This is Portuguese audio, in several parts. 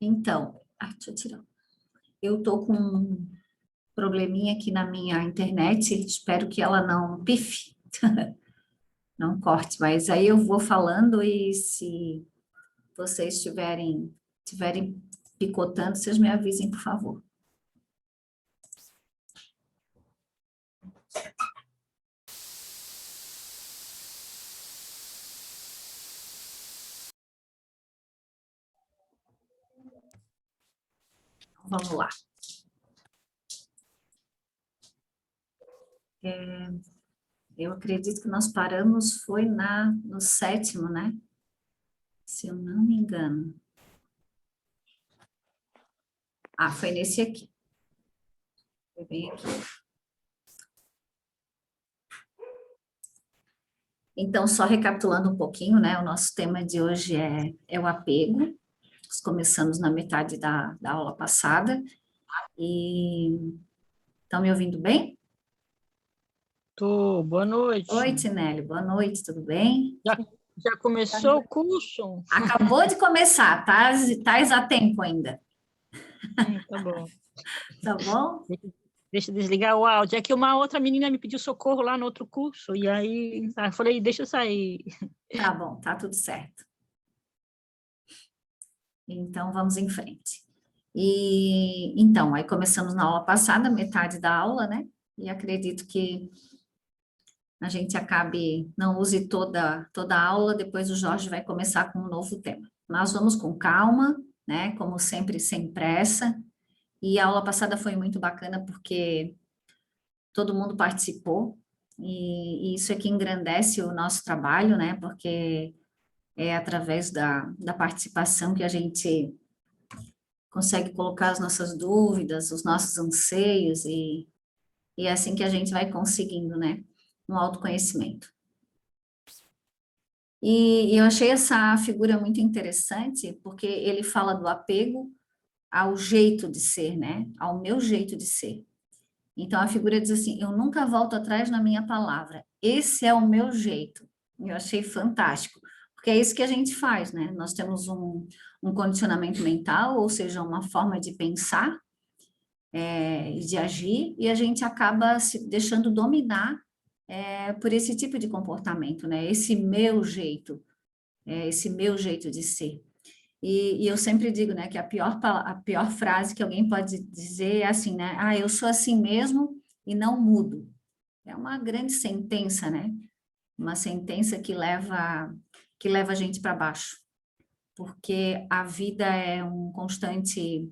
Então, deixa eu tirar. Eu tô com um probleminha aqui na minha internet, espero que ela não pife, não corte, mas aí eu vou falando e se vocês tiverem picotando, vocês me avisem, por favor. Vamos lá. Eu acredito que nós paramos, foi no 7º, né? Se eu não me engano. Foi nesse aqui. Foi bem aqui. Então, só recapitulando um pouquinho, né? O nosso tema de hoje é o apego. Nós começamos na metade da aula passada. E estão me ouvindo bem? Tô, boa noite. Oi, Tinelli, boa noite, tudo bem? Já começou o curso? Acabou de começar, tá a tempo ainda. Tá bom. Tá bom? Deixa eu desligar o áudio. É que uma outra menina me pediu socorro lá no outro curso, e aí eu falei, deixa eu sair. Tá bom, tá tudo certo. Então, vamos em frente. E então, aí começamos na aula passada, metade da aula, né? E acredito que a gente não use toda a aula, depois o Jorge vai começar com um novo tema. Nós vamos com calma, né? Como sempre, sem pressa. E a aula passada foi muito bacana porque todo mundo participou, e isso é que engrandece o nosso trabalho, né? Porque é através da participação que a gente consegue colocar as nossas dúvidas, os nossos anseios, e é assim que a gente vai conseguindo, né? Um autoconhecimento. E eu achei essa figura muito interessante, porque ele fala do apego ao jeito de ser, né? Ao meu jeito de ser. Então, a figura diz assim, eu nunca volto atrás na minha palavra, esse é o meu jeito. Eu achei fantástico, porque é isso que a gente faz, né? Nós temos um condicionamento mental, ou seja, uma forma de pensar e de agir, e a gente acaba se deixando dominar por esse tipo de comportamento, né? Esse meu jeito de ser. E eu sempre digo, né, que a pior frase que alguém pode dizer é assim, né? Eu sou assim mesmo e não mudo. É uma grande sentença, né? Uma sentença que leva a gente para baixo, porque a vida é uma constante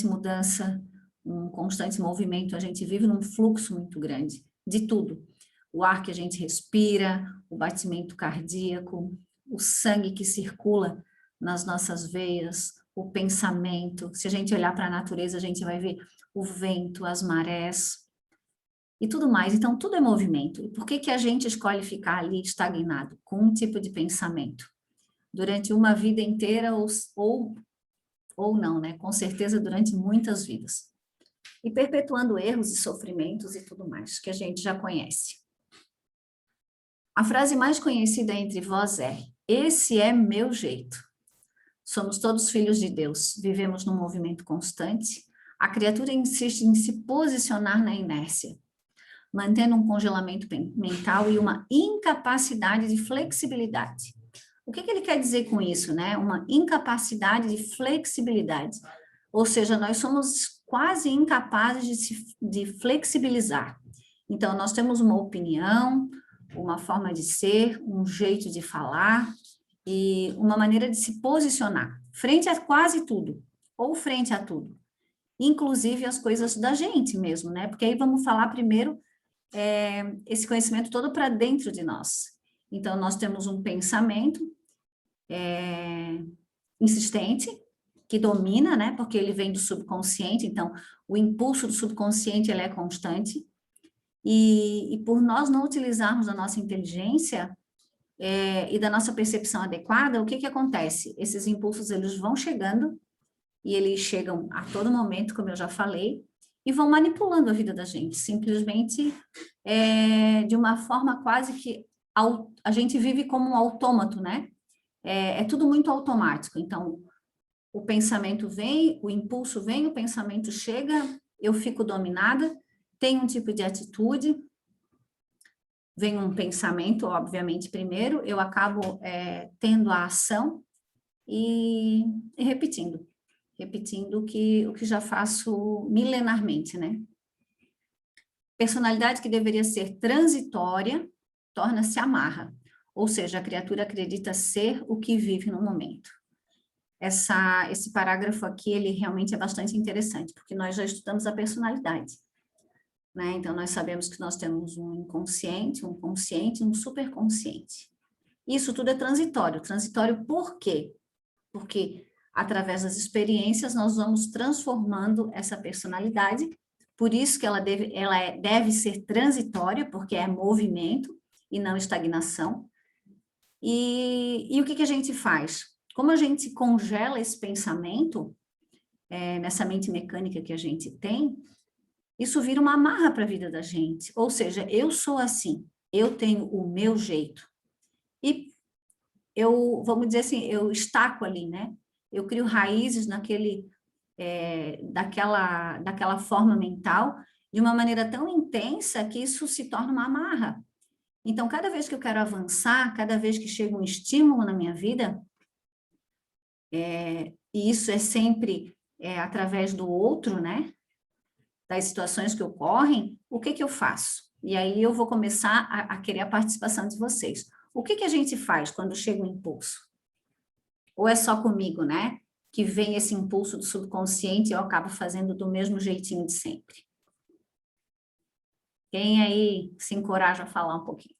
mudança, um constante movimento. A gente vive num fluxo muito grande de tudo. O ar que a gente respira, o batimento cardíaco, o sangue que circula nas nossas veias, o pensamento. Se a gente olhar para a natureza, a gente vai ver o vento, as marés e tudo mais. Então, tudo é movimento. E por que a gente escolhe ficar ali estagnado com um tipo de pensamento? Durante uma vida inteira ou não, né? Com certeza durante muitas vidas. E perpetuando erros e sofrimentos e tudo mais, que a gente já conhece. A frase mais conhecida entre vós é: esse é meu jeito. Somos todos filhos de Deus, vivemos num movimento constante. A criatura insiste em se posicionar na inércia, mantendo um congelamento mental e uma incapacidade de flexibilidade. O que ele quer dizer com isso, né? Uma incapacidade de flexibilidade. Ou seja, nós somos quase incapazes de flexibilizar. Então, nós temos uma opinião, uma forma de ser, um jeito de falar e uma maneira de se posicionar frente a quase tudo, ou frente a tudo. Inclusive as coisas da gente mesmo, né? Porque aí vamos falar primeiro esse conhecimento todo para dentro de nós. Então, nós temos um pensamento insistente, que domina, né? Porque ele vem do subconsciente, então, o impulso do subconsciente, ele é constante. E por nós não utilizarmos a nossa inteligência e da nossa percepção adequada, o que acontece? Esses impulsos, eles vão chegando, e eles chegam a todo momento, como eu já falei, e vão manipulando a vida da gente, simplesmente de uma forma quase que a gente vive como um autômato, né? É tudo muito automático. Então, o pensamento vem, o impulso vem, o pensamento chega, eu fico dominada, tenho um tipo de atitude, vem um pensamento, obviamente, primeiro, eu acabo tendo a ação e repetindo o que já faço milenarmente, né? Personalidade que deveria ser transitória torna-se amarra, ou seja, a criatura acredita ser o que vive no momento. Esse parágrafo aqui, ele realmente é bastante interessante, porque nós já estudamos a personalidade, né? Então, nós sabemos que nós temos um inconsciente, um consciente e um superconsciente. Isso tudo é transitório. Transitório por quê? Porque, através das experiências, nós vamos transformando essa personalidade, por isso que ela deve ser transitória, porque é movimento e não estagnação. E o que a gente faz? Como a gente congela esse pensamento, nessa mente mecânica que a gente tem, isso vira uma amarra para a vida da gente. Ou seja, eu sou assim, eu tenho o meu jeito. E vamos dizer assim, eu estaco ali, né? Eu crio raízes daquela forma mental, de uma maneira tão intensa que isso se torna uma amarra. Então, cada vez que eu quero avançar, cada vez que chega um estímulo na minha vida, e isso é sempre através do outro, né? Das situações que ocorrem, o que eu faço? E aí eu vou começar a querer a participação de vocês. O que a gente faz quando chega um impulso? Ou é só comigo, né? Que vem esse impulso do subconsciente e eu acabo fazendo do mesmo jeitinho de sempre. Quem aí se encoraja a falar um pouquinho?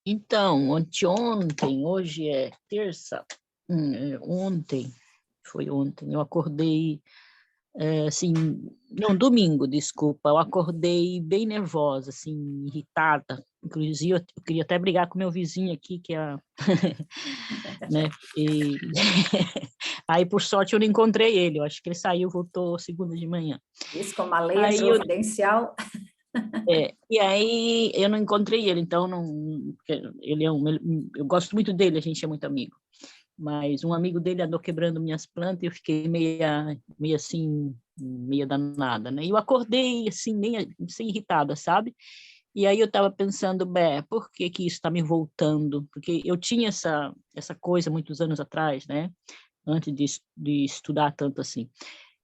Então, anteontem, hoje é terça, foi ontem, eu acordei, assim, não, domingo, desculpa, eu acordei bem nervosa, assim, irritada, inclusive eu queria até brigar com meu vizinho aqui, que é, né, e aí por sorte eu não encontrei ele, eu acho que ele saiu, voltou segunda de manhã. Isso, como a lei é Aí providencial. e aí eu não encontrei ele, então não, ele eu gosto muito dele, a gente é muito amigo. Mas um amigo dele andou quebrando minhas plantas e eu fiquei meio assim, meio danada, né? E eu acordei assim, meio assim, irritada, sabe? E aí eu estava pensando, por que que isso está me voltando? Porque eu tinha essa coisa muitos anos atrás, né? Antes de estudar tanto assim.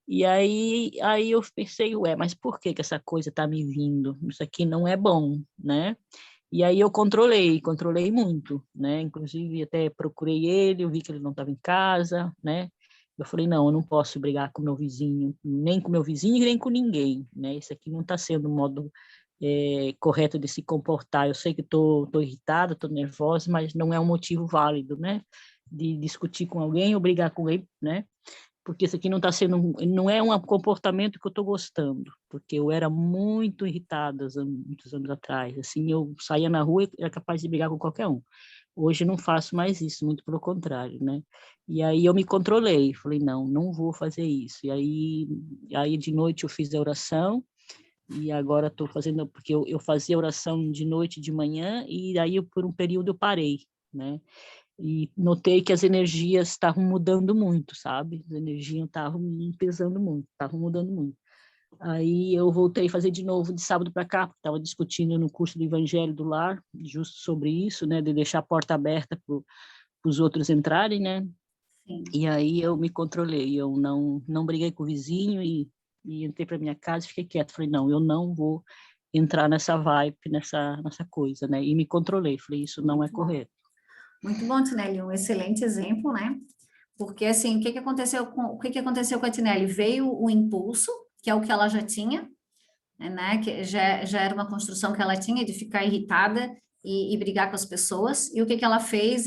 E aí eu pensei, mas por que que essa coisa está me vindo? Isso aqui não é bom, né? E aí eu controlei muito, né? Inclusive até procurei ele, eu vi que ele não estava em casa, né? Eu falei, não, eu não posso brigar com meu vizinho, nem com meu vizinho, nem com ninguém, né? Isso aqui não está sendo o modo correto de se comportar. Eu sei que estou irritada, estou nervosa, mas não é um motivo válido, né? De discutir com alguém ou brigar com ele, né? Porque isso aqui não é um comportamento que eu estou gostando, porque eu era muito irritada muitos anos atrás, assim, eu saía na rua e era capaz de brigar com qualquer um. Hoje não faço mais isso, muito pelo contrário, né? E aí eu me controlei, falei, não vou fazer isso. E aí de noite eu fiz a oração, e agora estou fazendo, porque eu fazia oração de noite e de manhã, e aí por um período eu parei, né? E notei que as energias estavam mudando muito, sabe? As energias estavam pesando muito, estavam mudando muito. Aí eu voltei a fazer de novo de sábado para cá, porque estava discutindo no curso do Evangelho do Lar, justo sobre isso, né? De deixar a porta aberta para os outros entrarem, né? Sim. E aí eu me controlei, eu não briguei com o vizinho e entrei para minha casa e fiquei quieta. Falei, não, eu não vou entrar nessa vibe, nessa coisa, né? E me controlei, falei, isso não é correto. Muito bom, Tinelli, um excelente exemplo, né? Porque, assim, o que aconteceu com a Tinelli? Veio o impulso, que é o que ela já tinha, né? Que já era uma construção que ela tinha de ficar irritada e brigar com as pessoas. E o que ela fez?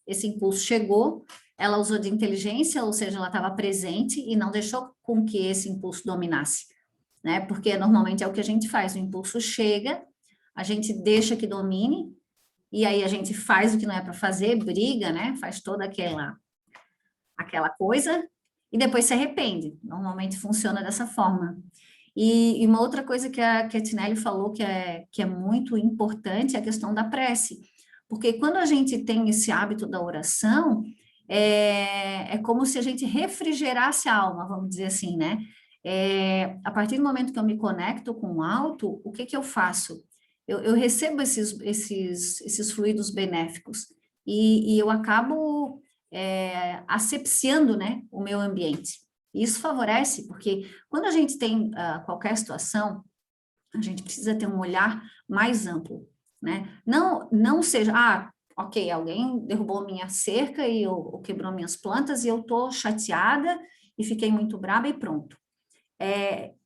Esse impulso chegou, ela usou de inteligência, ou seja, ela estava presente e não deixou com que esse impulso dominasse, né? Porque normalmente é o que a gente faz, o impulso chega, a gente deixa que domine, e aí a gente faz o que não é para fazer, briga, né? Faz toda aquela coisa e depois se arrepende. Normalmente funciona dessa forma. E uma outra coisa que a Tinelli falou que é muito importante é a questão da prece. Porque quando a gente tem esse hábito da oração, é como se a gente refrigerasse a alma, vamos dizer assim, né? A partir do momento que eu me conecto com o alto, o que que eu faço? Eu recebo esses fluidos benéficos e eu acabo asepsiando, né, o meu ambiente. Isso favorece, porque quando a gente tem qualquer situação, a gente precisa ter um olhar mais amplo, né? Não seja, ok, alguém derrubou minha cerca ou quebrou minhas plantas e eu tô chateada e fiquei muito braba e pronto.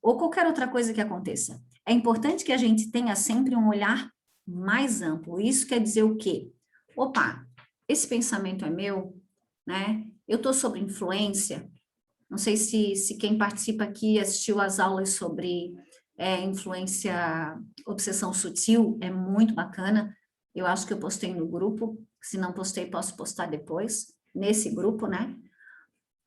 Ou qualquer outra coisa que aconteça. É importante que a gente tenha sempre um olhar mais amplo. Isso quer dizer o quê? Opa, esse pensamento é meu, né? Eu estou sob influência. Não sei se quem participa aqui assistiu às aulas sobre influência, obsessão sutil, é muito bacana. Eu acho que eu postei no grupo. Se não postei, posso postar depois, nesse grupo, né?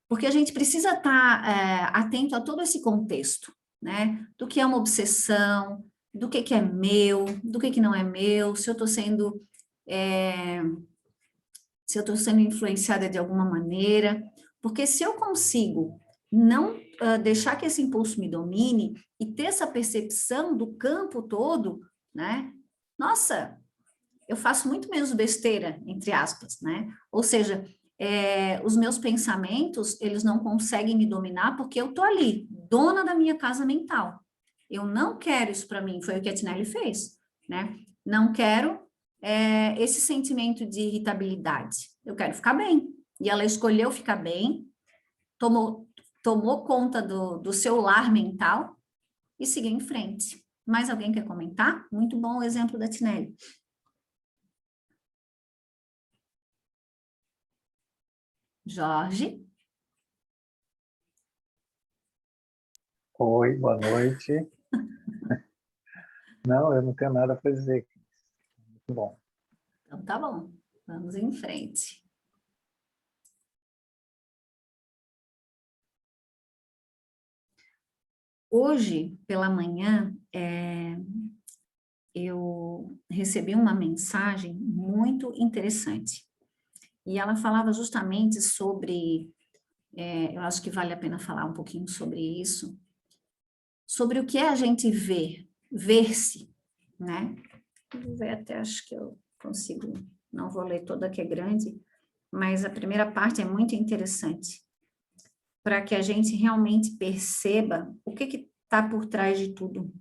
Porque a gente precisa estar atento a todo esse contexto, né? Do que é uma obsessão, do que é meu, do que não é meu, se eu estou sendo influenciada de alguma maneira, porque se eu consigo não deixar que esse impulso me domine e ter essa percepção do campo todo, né? Nossa, eu faço muito menos besteira, entre aspas, né? Ou seja, os meus pensamentos, eles não conseguem me dominar porque eu tô ali, dona da minha casa mental. Eu não quero isso para mim, foi o que a Tinelli fez, né? Não quero esse sentimento de irritabilidade. Eu quero ficar bem. E ela escolheu ficar bem, tomou conta do seu lar mental e seguiu em frente. Mais alguém quer comentar? Muito bom o exemplo da Tinelli. Jorge? Oi, boa noite. Não, eu não tenho nada para dizer. Muito bom. Então tá bom, vamos em frente. Hoje, pela manhã, eu recebi uma mensagem muito interessante. E ela falava justamente sobre, eu acho que vale a pena falar um pouquinho sobre isso, sobre o que é a gente ver-se, né? Vou ver até, acho que eu consigo, não vou ler toda que é grande, mas a primeira parte é muito interessante, para que a gente realmente perceba o que está por trás de tudo,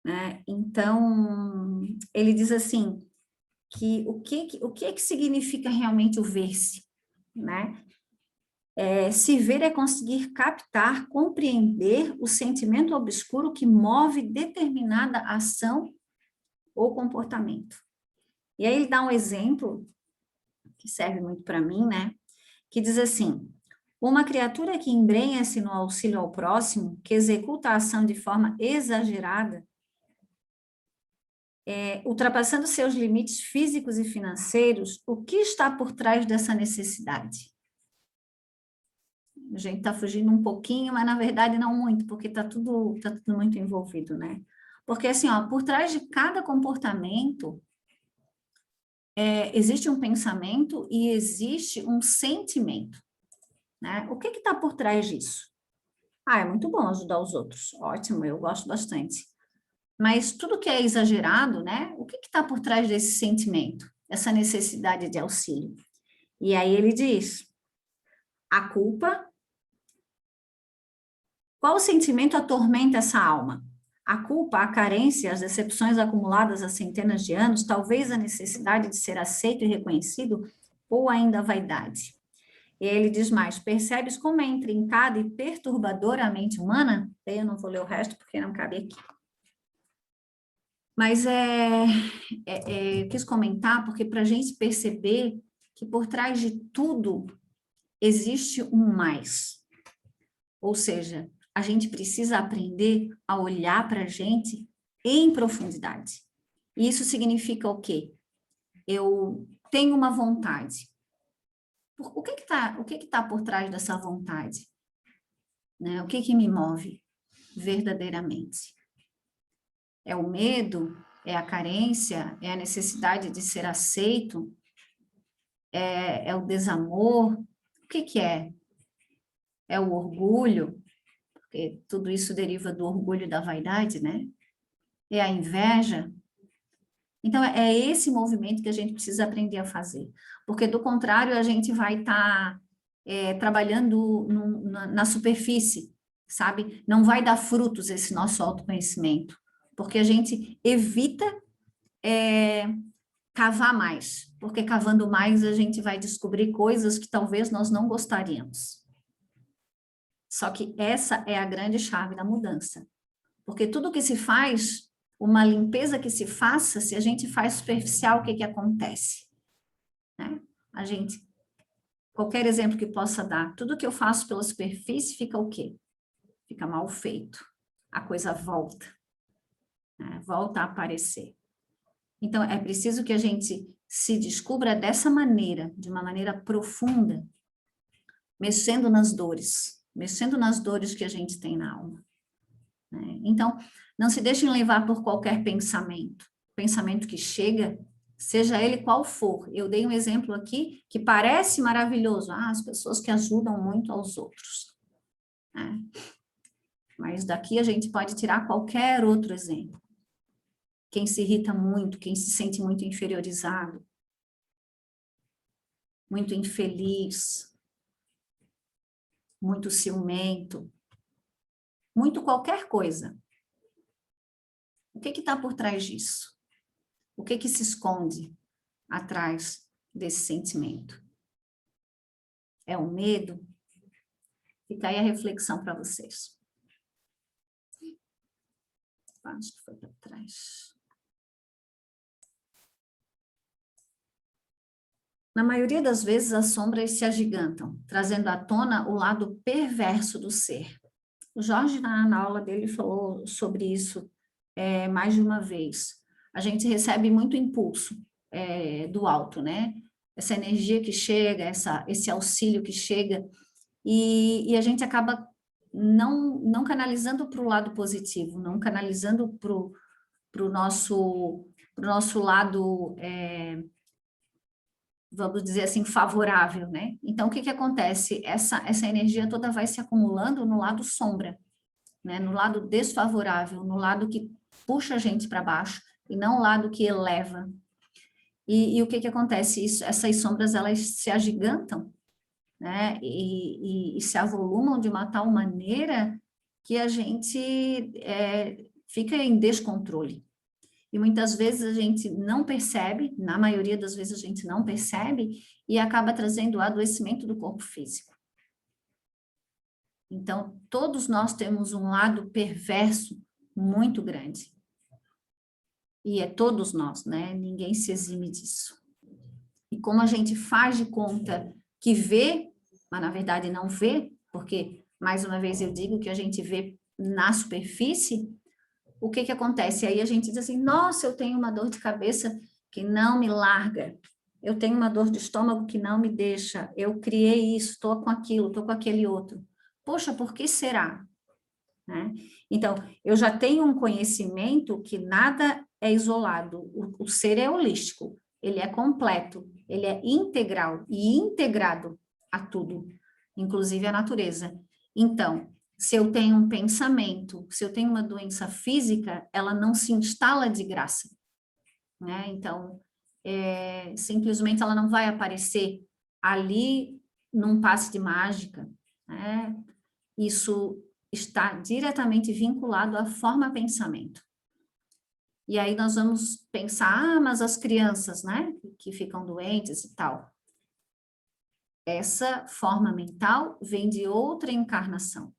né? Então, ele diz assim, que o que significa realmente o ver-se, né? Se ver é conseguir captar, compreender o sentimento obscuro que move determinada ação ou comportamento. E aí ele dá um exemplo, que serve muito para mim, né? Que diz assim, uma criatura que embrenha-se no auxílio ao próximo, que executa a ação de forma exagerada, ultrapassando seus limites físicos e financeiros, o que está por trás dessa necessidade? A gente está fugindo um pouquinho, mas na verdade não muito, porque está tudo muito envolvido, né? Porque assim, ó, por trás de cada comportamento existe um pensamento e existe um sentimento, né? O que está por trás disso? É muito bom ajudar os outros, ótimo, eu gosto bastante. Mas tudo que é exagerado, né? O que está por trás desse sentimento, essa necessidade de auxílio? E aí ele diz, a culpa. Qual sentimento atormenta essa alma? A culpa, a carência, as decepções acumuladas há centenas de anos, talvez a necessidade de ser aceito e reconhecido, ou ainda a vaidade? E ele diz mais, percebes como é intrincada e perturbadora a mente humana? Eu não vou ler o resto porque não cabe aqui. Mas quis comentar porque para a gente perceber que por trás de tudo existe um mais. Ou seja, a gente precisa aprender a olhar para a gente em profundidade. E isso significa o quê? Eu tenho uma vontade. O que que tá por trás dessa vontade? Né? O que me move? verdadeiramente? É o medo? É a carência? É a necessidade de ser aceito? É o desamor? O que que é? É o orgulho? Porque tudo isso deriva do orgulho e da vaidade, né? É a inveja? Então, é esse movimento que a gente precisa aprender a fazer. Porque, do contrário, a gente vai estar trabalhando na superfície, sabe? Não vai dar frutos esse nosso autoconhecimento. Porque a gente evita cavar mais. Porque cavando mais, a gente vai descobrir coisas que talvez nós não gostaríamos. Só que essa é a grande chave da mudança. Porque tudo que se faz, uma limpeza que se faça, se a gente faz superficial, o que que acontece? Né? A gente, qualquer exemplo que possa dar, tudo que eu faço pela superfície fica o quê? Fica mal feito. A coisa volta. Né? Volta a aparecer. Então, é preciso que a gente se descubra dessa maneira, de uma maneira profunda, mexendo nas dores que a gente tem na alma. Né? Então, não se deixem levar por qualquer pensamento que chega, seja ele qual for. Eu dei um exemplo aqui que parece maravilhoso, as pessoas que ajudam muito aos outros. Né? Mas daqui a gente pode tirar qualquer outro exemplo. Quem se irrita muito, quem se sente muito inferiorizado, muito infeliz, muito ciumento, muito qualquer coisa. O que está por trás disso? O que se esconde atrás desse sentimento? É o medo? Fica aí a reflexão para vocês. Acho que foi para trás. Na maioria das vezes, as sombras se agigantam, trazendo à tona o lado perverso do ser. O Jorge, na aula dele, falou sobre isso mais de uma vez. A gente recebe muito impulso do alto, né? Essa energia que chega, esse auxílio que chega, e a gente acaba não canalizando para o lado positivo, não canalizando para o nosso lado, vamos dizer assim, favorável, né? Então, o que acontece? Essa energia toda vai se acumulando no lado sombra, né? No lado desfavorável, no lado que puxa a gente para baixo, e não o lado que eleva. E o que acontece? Essas sombras, elas se agigantam, né? E se avolumam de uma tal maneira que a gente fica em descontrole. E muitas vezes a gente não percebe, na maioria das vezes a gente não percebe, e acaba trazendo o adoecimento do corpo físico. Então, todos nós temos um lado perverso muito grande. E é todos nós, né? Ninguém se exime disso. E como a gente faz de conta que vê, mas na verdade não vê, porque, mais uma vez eu digo que a gente vê na superfície, o que acontece? Aí a gente diz assim, nossa, eu tenho uma dor de cabeça que não me larga, eu tenho uma dor de estômago que não me deixa, eu criei isso, estou com aquilo, estou com aquele outro. Poxa, por que será? Né? Então, eu já tenho um conhecimento que nada é isolado, o ser é holístico, ele é completo, ele é integral e integrado a tudo, inclusive a natureza. Então, se eu tenho um pensamento, se eu tenho uma doença física, ela não se instala de graça, né? Então, simplesmente ela não vai aparecer ali num passe de mágica, né? Isso está diretamente vinculado à forma pensamento. E aí nós vamos pensar, mas as crianças, né, que ficam doentes e tal. Essa forma mental vem de outra encarnação.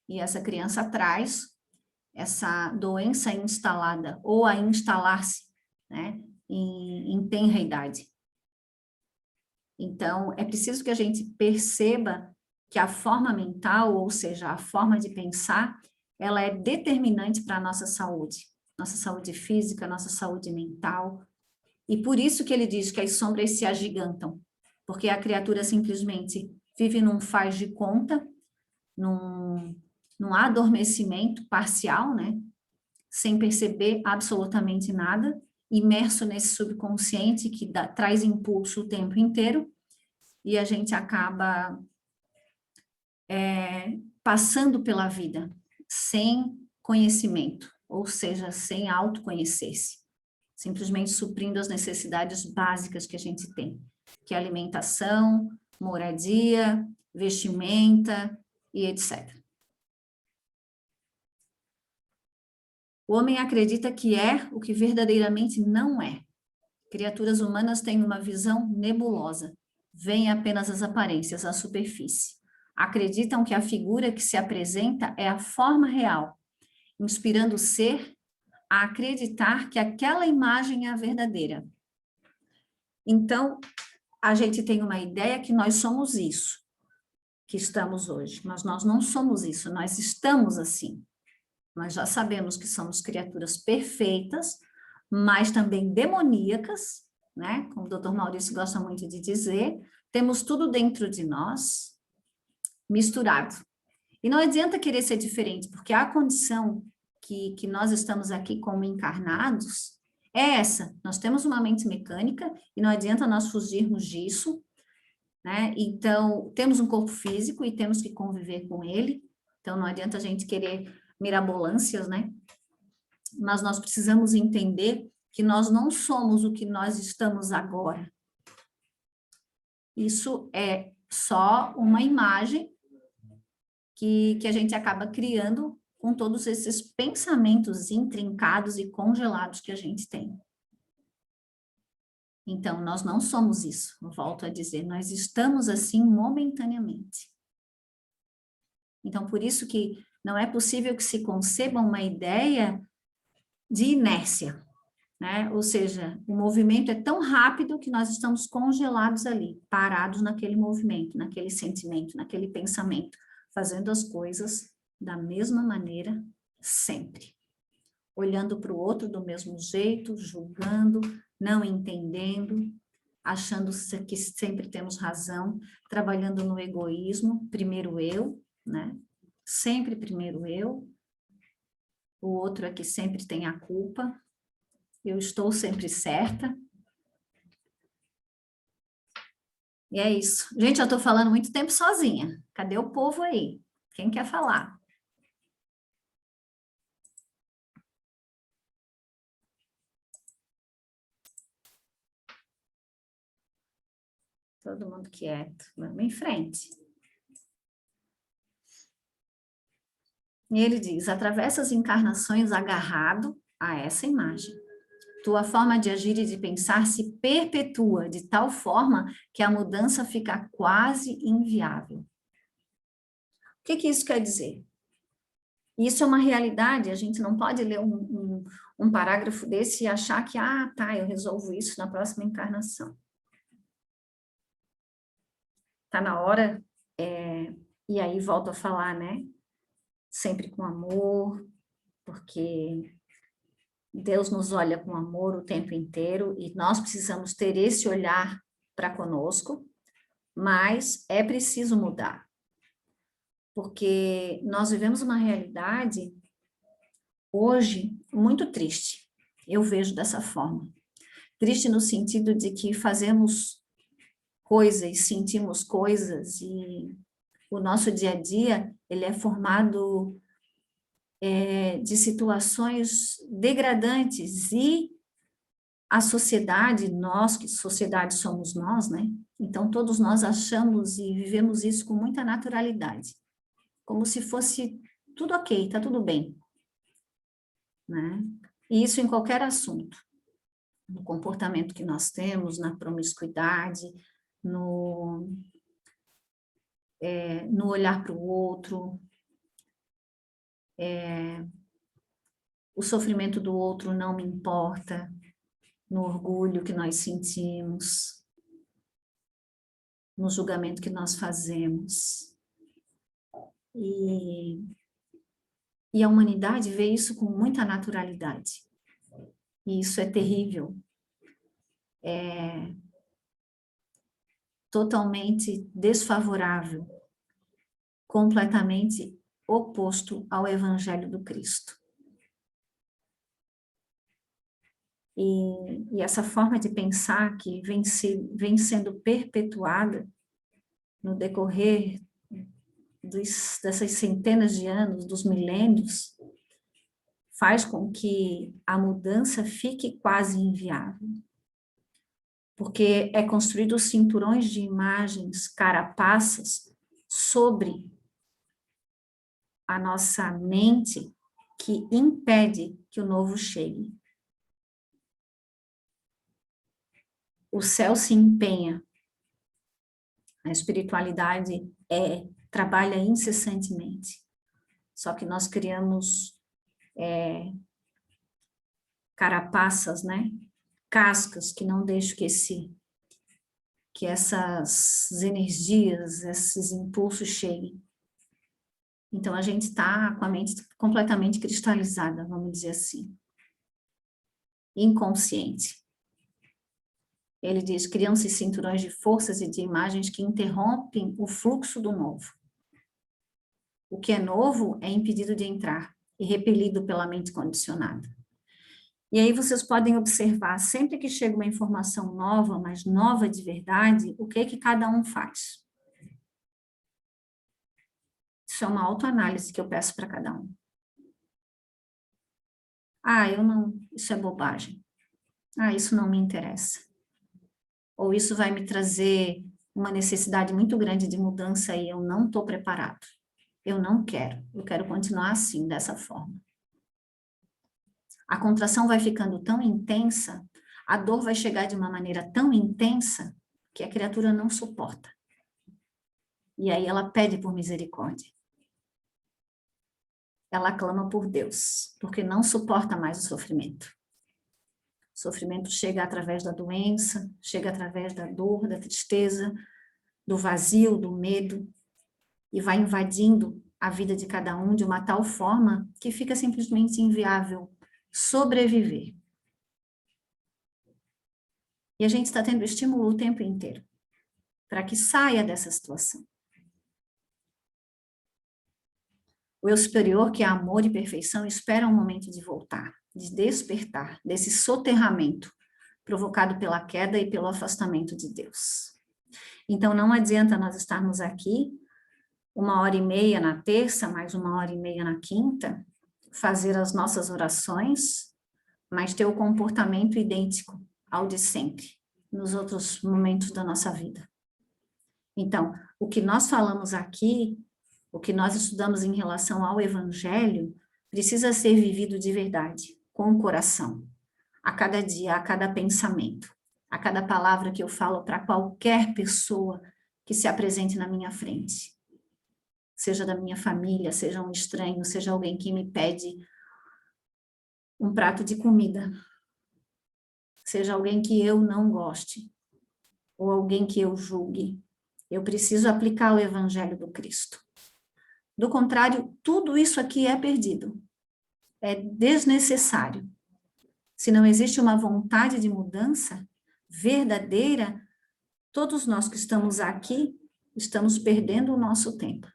E essa criança traz essa doença instalada, ou a instalar-se, né, em tenra idade. Então, é preciso que a gente perceba que a forma mental, ou seja, a forma de pensar, ela é determinante para a nossa saúde física, nossa saúde mental. E por isso que ele diz que as sombras se agigantam, porque a criatura simplesmente vive num faz de conta, num adormecimento parcial, né? Sem perceber absolutamente nada, imerso nesse subconsciente que traz impulso o tempo inteiro, e a gente acaba passando pela vida sem conhecimento, ou seja, sem autoconhecer-se, simplesmente suprindo as necessidades básicas que a gente tem, que é alimentação, moradia, vestimenta e etc. O homem acredita que é o que verdadeiramente não é. Criaturas humanas têm uma visão nebulosa, veem apenas as aparências, a superfície. Acreditam que a figura que se apresenta é a forma real, inspirando o ser a acreditar que aquela imagem é a verdadeira. Então, a gente tem uma ideia que nós somos isso, que estamos hoje, mas nós não somos isso, nós estamos assim. Nós já sabemos que somos criaturas perfeitas, mas também demoníacas, né? Como o Dr. Maurício gosta muito de dizer, temos tudo dentro de nós, misturado. E não adianta querer ser diferente, porque a condição que nós estamos aqui como encarnados é essa. Nós temos uma mente mecânica e não adianta nós fugirmos disso, né? Então, temos um corpo físico e temos que conviver com ele. Então, não adianta a gente querer mirabolâncias, né? Mas nós precisamos entender que nós não somos o que nós estamos agora. Isso é só uma imagem que a gente acaba criando com todos esses pensamentos intrincados e congelados que a gente tem. Então, nós não somos isso, eu volto a dizer, nós estamos assim momentaneamente. Então, por isso que não é possível que se conceba uma ideia de inércia, né? Ou seja, o movimento é tão rápido que nós estamos congelados ali, parados naquele movimento, naquele sentimento, naquele pensamento, fazendo as coisas da mesma maneira sempre. Olhando para o outro do mesmo jeito, julgando, não entendendo, achando que sempre temos razão, trabalhando no egoísmo, primeiro eu, né? Sempre primeiro eu, o outro é que sempre tem a culpa, eu estou sempre certa. E é isso. Gente, eu estou falando muito tempo sozinha. Cadê o povo aí? Quem quer falar? Todo mundo quieto. Vamos em frente. E ele diz, atravessa as encarnações agarrado a essa imagem. Tua forma de agir e de pensar se perpetua de tal forma que a mudança fica quase inviável. O que isso quer dizer? Isso é uma realidade, a gente não pode ler um parágrafo desse e achar que, eu resolvo isso na próxima encarnação. Está na hora, e aí volto a falar, né? Sempre com amor, porque Deus nos olha com amor o tempo inteiro e nós precisamos ter esse olhar para conosco, mas é preciso mudar. Porque nós vivemos uma realidade hoje muito triste. Eu vejo dessa forma. Triste no sentido de que fazemos coisas, sentimos coisas e o nosso dia a dia, ele é formado de situações degradantes e a sociedade, nós, que sociedade somos nós, né? Então, todos nós achamos e vivemos isso com muita naturalidade, como se fosse tudo ok, tá tudo bem, né? E isso em qualquer assunto, no comportamento que nós temos, na promiscuidade, no olhar para o outro, o sofrimento do outro não me importa, no orgulho que nós sentimos, no julgamento que nós fazemos. E a humanidade vê isso com muita naturalidade. E isso é terrível. É totalmente desfavorável, completamente oposto ao Evangelho do Cristo. E essa forma de pensar que vem sendo perpetuada no decorrer dessas centenas de anos, dos milênios, faz com que a mudança fique quase inviável. Porque é construído cinturões de imagens, carapaças, sobre a nossa mente, que impede que o novo chegue. O céu se empenha, a espiritualidade trabalha incessantemente, só que nós criamos carapaças, né? Cascas que não deixam que essas energias, esses impulsos cheguem. Então, a gente está com a mente completamente cristalizada, vamos dizer assim, inconsciente. Ele diz, criam-se cinturões de forças e de imagens que interrompem o fluxo do novo. O que é novo é impedido de entrar e repelido pela mente condicionada. E aí vocês podem observar, sempre que chega uma informação nova, mas nova de verdade, o que cada um faz. Isso é uma autoanálise que eu peço para cada um. Ah, isso é bobagem. Ah, isso não me interessa. Ou isso vai me trazer uma necessidade muito grande de mudança e eu não estou preparado. Eu não quero, eu quero continuar assim, dessa forma. A contração vai ficando tão intensa, a dor vai chegar de uma maneira tão intensa que a criatura não suporta. E aí ela pede por misericórdia. Ela clama por Deus, porque não suporta mais o sofrimento. O sofrimento chega através da doença, chega através da dor, da tristeza, do vazio, do medo, e vai invadindo a vida de cada um de uma tal forma que fica simplesmente inviável sobreviver. E a gente está tendo estímulo o tempo inteiro para que saia dessa situação. O eu superior, que é amor e perfeição, espera um momento de voltar, de despertar desse soterramento provocado pela queda e pelo afastamento de Deus. Então, não adianta nós estarmos aqui 1h30 na terça, mais 1h30 na quinta, fazer as nossas orações, mas ter o comportamento idêntico ao de sempre, nos outros momentos da nossa vida. Então, o que nós falamos aqui, o que nós estudamos em relação ao Evangelho, precisa ser vivido de verdade, com o coração, a cada dia, a cada pensamento, a cada palavra que eu falo para qualquer pessoa que se apresente na minha frente. Seja da minha família, seja um estranho, seja alguém que me pede um prato de comida, seja alguém que eu não goste, ou alguém que eu julgue. Eu preciso aplicar o Evangelho do Cristo. Do contrário, tudo isso aqui é perdido, é desnecessário. Se não existe uma vontade de mudança verdadeira, todos nós que estamos aqui, estamos perdendo o nosso tempo.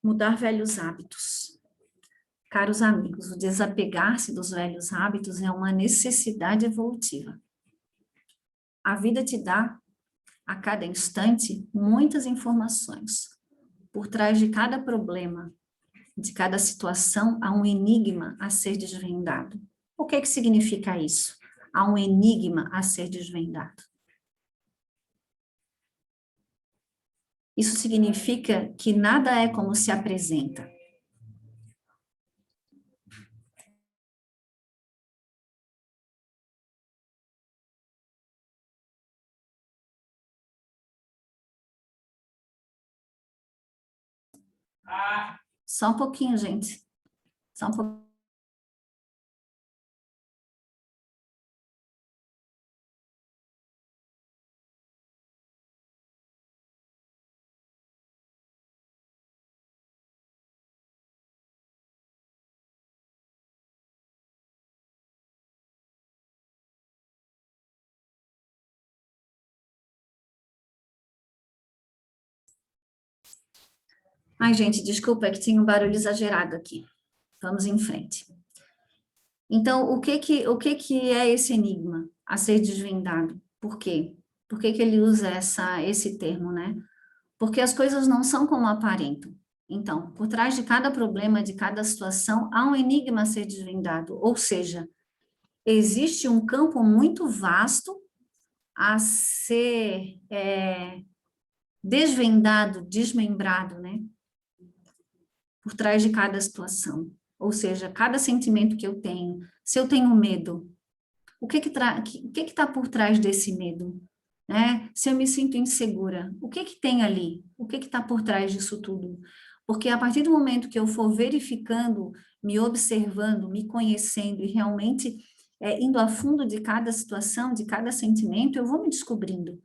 Mudar velhos hábitos. Caros amigos, o desapegar-se dos velhos hábitos é uma necessidade evolutiva. A vida te dá, a cada instante, muitas informações. Por trás de cada problema, de cada situação, há um enigma a ser desvendado. O que significa isso? Há um enigma a ser desvendado. Isso significa que nada é como se apresenta. Só um pouquinho, gente. Só um pouquinho. Ai, gente, desculpa, é que tinha um barulho exagerado aqui. Vamos em frente. Então, o que que é esse enigma a ser desvendado? Por quê? Por que que ele usa esse termo, né? Porque as coisas não são como aparentam. Então, por trás de cada problema, de cada situação, há um enigma a ser desvendado. Ou seja, existe um campo muito vasto a ser desvendado, desmembrado, né? Por trás de cada situação. Ou seja, cada sentimento que eu tenho. Se eu tenho medo, o que está por trás desse medo? Né? Se eu me sinto insegura, o que tem ali? O que está por trás disso tudo? Porque a partir do momento que eu for verificando, me observando, me conhecendo e realmente indo a fundo de cada situação, de cada sentimento, eu vou me descobrindo,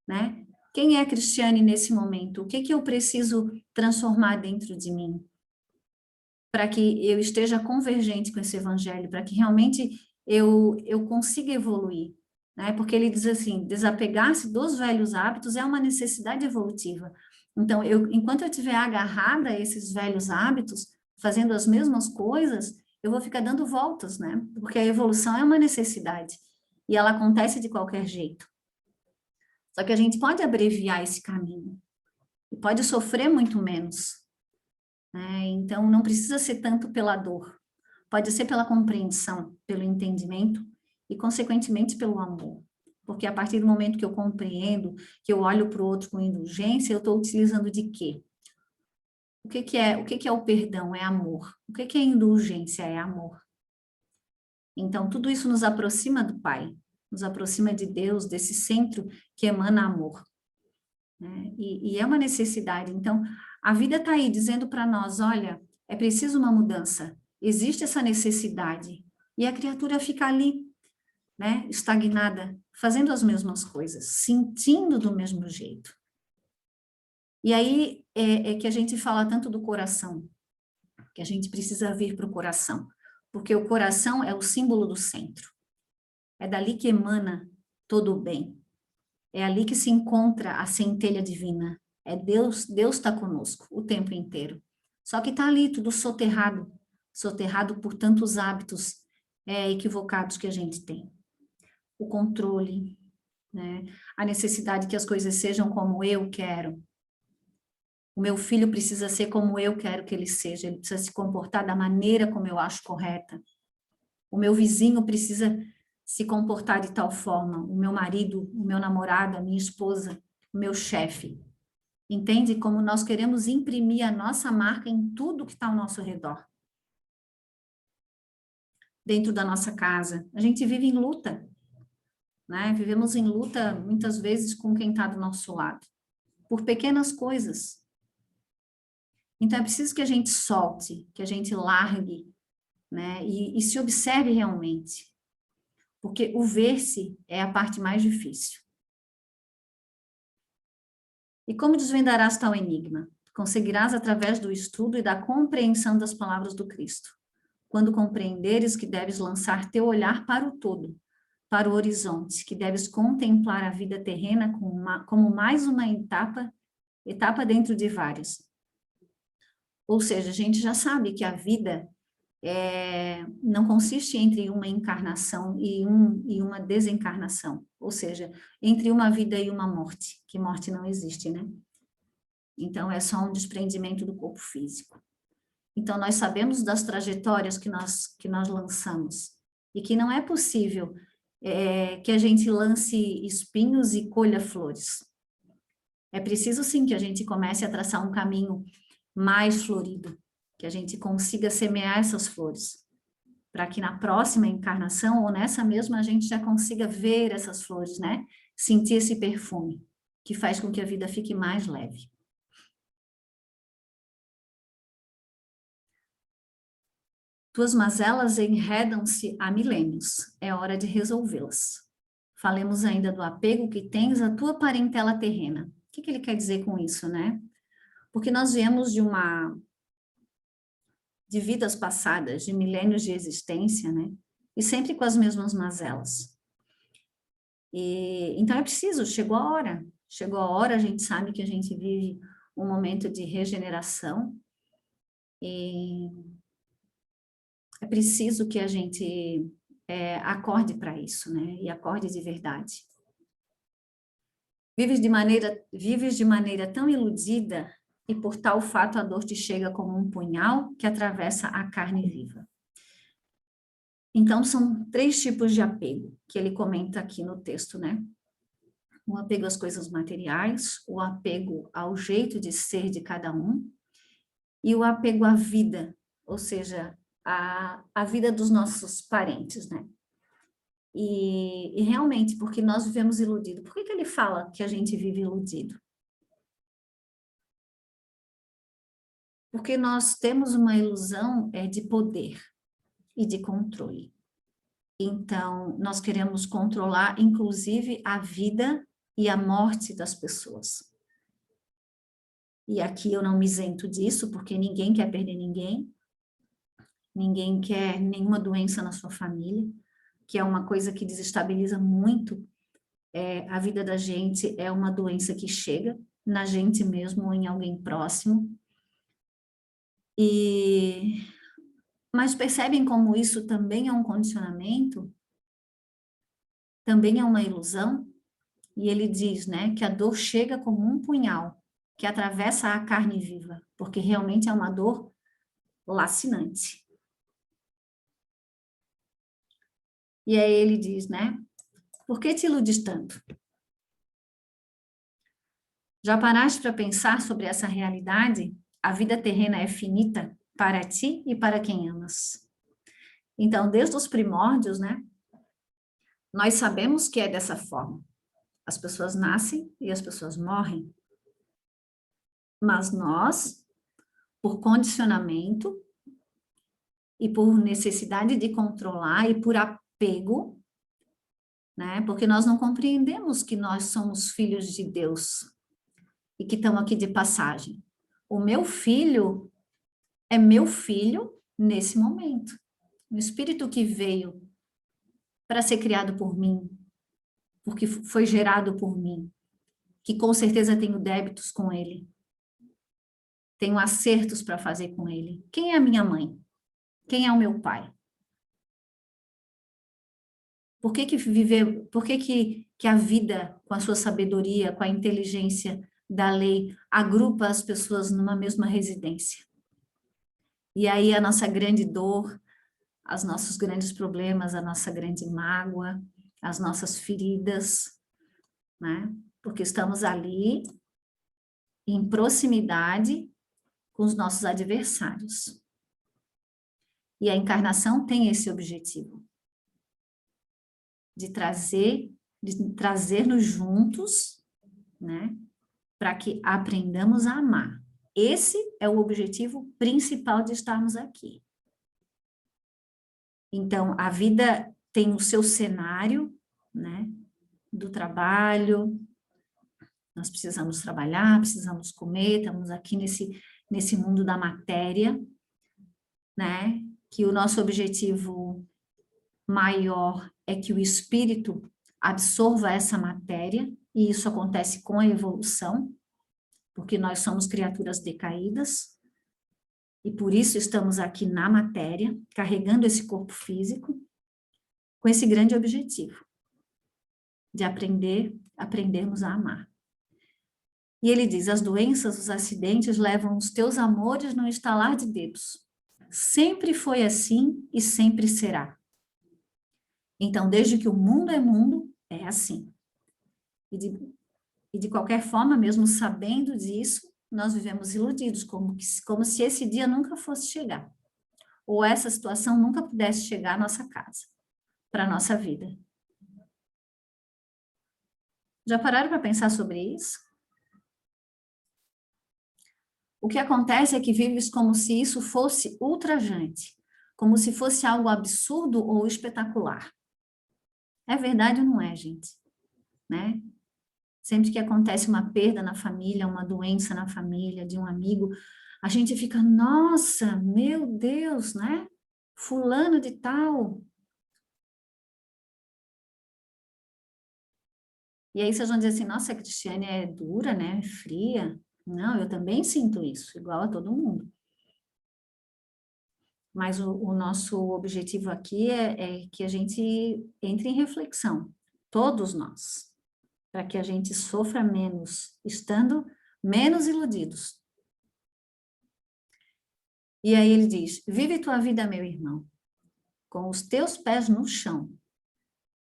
né? Quem é a Cristiane nesse momento? O que eu preciso transformar dentro de mim? Para que eu esteja convergente com esse evangelho, para que realmente eu consiga evoluir, né? Porque ele diz assim, desapegar-se dos velhos hábitos é uma necessidade evolutiva. Então, enquanto eu estiver agarrada a esses velhos hábitos, fazendo as mesmas coisas, eu vou ficar dando voltas, né? Porque a evolução é uma necessidade, e ela acontece de qualquer jeito. Só que a gente pode abreviar esse caminho, e pode sofrer muito menos, né? Então, não precisa ser tanto pela dor, pode ser pela compreensão, pelo entendimento e, consequentemente, pelo amor. Porque a partir do momento que eu compreendo, que eu olho para o outro com indulgência, eu estou utilizando de quê? O que é o perdão? É amor. O que é indulgência? É amor. Então, tudo isso nos aproxima do Pai, nos aproxima de Deus, desse centro que emana amor, né? E é uma necessidade. Então, a vida está aí dizendo para nós, olha, é preciso uma mudança, existe essa necessidade, e a criatura fica ali, né, estagnada, fazendo as mesmas coisas, sentindo do mesmo jeito. E aí é que a gente fala tanto do coração, que a gente precisa vir para o coração, porque o coração é o símbolo do centro, é dali que emana todo o bem, é ali que se encontra a centelha divina, é Deus está conosco o tempo inteiro, só que está ali tudo soterrado por tantos hábitos equivocados que a gente tem. O controle, né? A necessidade que as coisas sejam como eu quero. O meu filho precisa ser como eu quero que ele seja, ele precisa se comportar da maneira como eu acho correta. O meu vizinho precisa se comportar de tal forma, o meu marido, o meu namorado, a minha esposa, o meu chefe. Entende? Como nós queremos imprimir a nossa marca em tudo que está ao nosso redor. Dentro da nossa casa. A gente vive em luta, né? Vivemos em luta, muitas vezes, com quem está do nosso lado. Por pequenas coisas. Então, é preciso que a gente solte, que a gente largue, né? E se observe realmente. Porque o ver-se é a parte mais difícil. E como desvendarás tal enigma? Conseguirás através do estudo e da compreensão das palavras do Cristo. Quando compreenderes que deves lançar teu olhar para o todo, para o horizonte, que deves contemplar a vida terrena como mais uma etapa dentro de várias. Ou seja, a gente já sabe que a vida não consiste entre uma encarnação e uma desencarnação, ou seja, entre uma vida e uma morte, que morte não existe, né? Então, é só um desprendimento do corpo físico. Então, nós sabemos das trajetórias que nós lançamos, e que não é possível que a gente lance espinhos e colha flores. É preciso, sim, que a gente comece a traçar um caminho mais florido, que a gente consiga semear essas flores, para que na próxima encarnação, ou nessa mesma, a gente já consiga ver essas flores, né? Sentir esse perfume, que faz com que a vida fique mais leve. Tuas mazelas enredam-se há milênios, é hora de resolvê-las. Falemos ainda do apego que tens à tua parentela terrena. O que ele quer dizer com isso, né? Porque nós viemos de vidas passadas, de milênios de existência, né? E sempre com as mesmas mazelas. Então é preciso, chegou a hora, a gente sabe que a gente vive um momento de regeneração, e é preciso que a gente acorde para isso, né? E acorde de verdade. Vives de maneira tão iludida, e por tal fato a dor te chega como um punhal que atravessa a carne viva. Então, são 3 tipos de apego que ele comenta aqui no texto, né? O apego às coisas materiais, o apego ao jeito de ser de cada um, e o apego à vida, ou seja, a vida dos nossos parentes, né? E realmente, porque nós vivemos iludidos. Por que ele fala que a gente vive iludido? Porque nós temos uma ilusão de poder e de controle. Então, nós queremos controlar, inclusive, a vida e a morte das pessoas. E aqui eu não me isento disso, porque ninguém quer perder ninguém quer nenhuma doença na sua família, que é uma coisa que desestabiliza muito a vida da gente, é uma doença que chega na gente mesmo ou em alguém próximo. Mas percebem como isso também é um condicionamento? Também é uma ilusão? E ele diz, né, que a dor chega como um punhal que atravessa a carne viva, porque realmente é uma dor lacinante. E aí ele diz, né, por que te iludes tanto? Já paraste para pensar sobre essa realidade? A vida terrena é finita para ti e para quem amas. Então, desde os primórdios, né, nós sabemos que é dessa forma. As pessoas nascem e as pessoas morrem. Mas nós, por condicionamento e por necessidade de controlar e por apego, né, porque nós não compreendemos que nós somos filhos de Deus e que estamos aqui de passagem. O meu filho é meu filho nesse momento. O espírito que veio para ser criado por mim, porque foi gerado por mim, que com certeza tenho débitos com ele, tenho acertos para fazer com ele. Quem é a minha mãe? Quem é o meu pai? Por que que a vida, com a sua sabedoria, com a inteligência da lei, agrupa as pessoas numa mesma residência? E aí a nossa grande dor, os nossos grandes problemas, a nossa grande mágoa, as nossas feridas, né? Porque estamos ali em proximidade com os nossos adversários. E a encarnação tem esse objetivo, de trazer-nos juntos, né? Para que aprendamos a amar. Esse é o objetivo principal de estarmos aqui. Então, a vida tem o seu cenário, né? Do trabalho, nós precisamos trabalhar, precisamos comer, estamos aqui nesse mundo da matéria, né? Que o nosso objetivo maior é que o espírito absorva essa matéria, e isso acontece com a evolução, porque nós somos criaturas decaídas, e por isso estamos aqui na matéria, carregando esse corpo físico, com esse grande objetivo, de aprendermos a amar. E ele diz, as doenças, os acidentes levam os teus amores no estalar de dedos. Sempre foi assim e sempre será. Então, desde que o mundo, é assim. E de qualquer forma, mesmo sabendo disso, nós vivemos iludidos, como se esse dia nunca fosse chegar. Ou essa situação nunca pudesse chegar à nossa casa, para a nossa vida. Já pararam para pensar sobre isso? O que acontece é que vives como se isso fosse ultrajante, como se fosse algo absurdo ou espetacular. É verdade ou não é, gente? Né? Sempre que acontece uma perda na família, uma doença na família, de um amigo, a gente fica, nossa, meu Deus, né? Fulano de tal. E aí vocês vão dizer assim, nossa, a Cristiane é dura, né? Fria. Não, eu também sinto isso, igual a todo mundo. Mas o nosso objetivo aqui é que a gente entre em reflexão, todos nós, para que a gente sofra menos, estando menos iludidos. E aí ele diz: vive tua vida, meu irmão, com os teus pés no chão,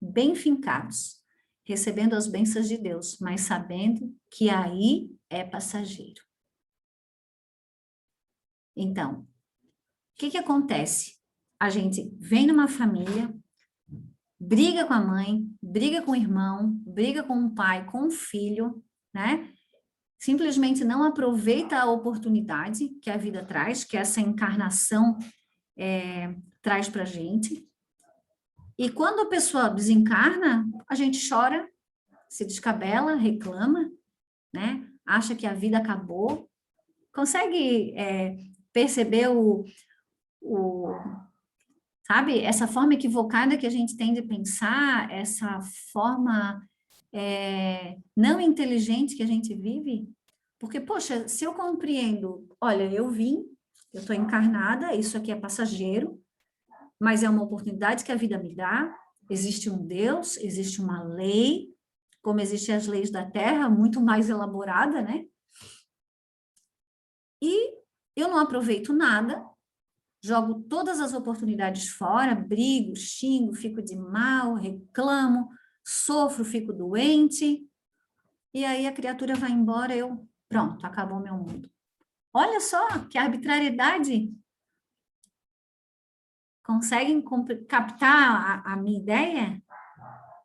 bem fincados, recebendo as bênçãos de Deus, mas sabendo que aí é passageiro. Então, o que acontece? A gente vem numa família, briga com a mãe, briga com o irmão, briga com o pai, com o filho, né? Simplesmente não aproveita a oportunidade que a vida traz, que essa encarnação traz para a gente. E quando a pessoa desencarna, a gente chora, se descabela, reclama, né? Acha que a vida acabou. Consegue perceber sabe, essa forma equivocada que a gente tem de pensar, essa forma não inteligente que a gente vive? Porque, poxa, se eu compreendo, olha, eu estou encarnada, isso aqui é passageiro, mas é uma oportunidade que a vida me dá, existe um Deus, existe uma lei, como existem as leis da Terra, muito mais elaborada, né? E eu não aproveito nada, jogo todas as oportunidades fora, brigo, xingo, fico de mal, reclamo, sofro, fico doente, e aí a criatura vai embora, pronto, acabou meu mundo. Olha só que arbitrariedade. Conseguem captar a minha ideia?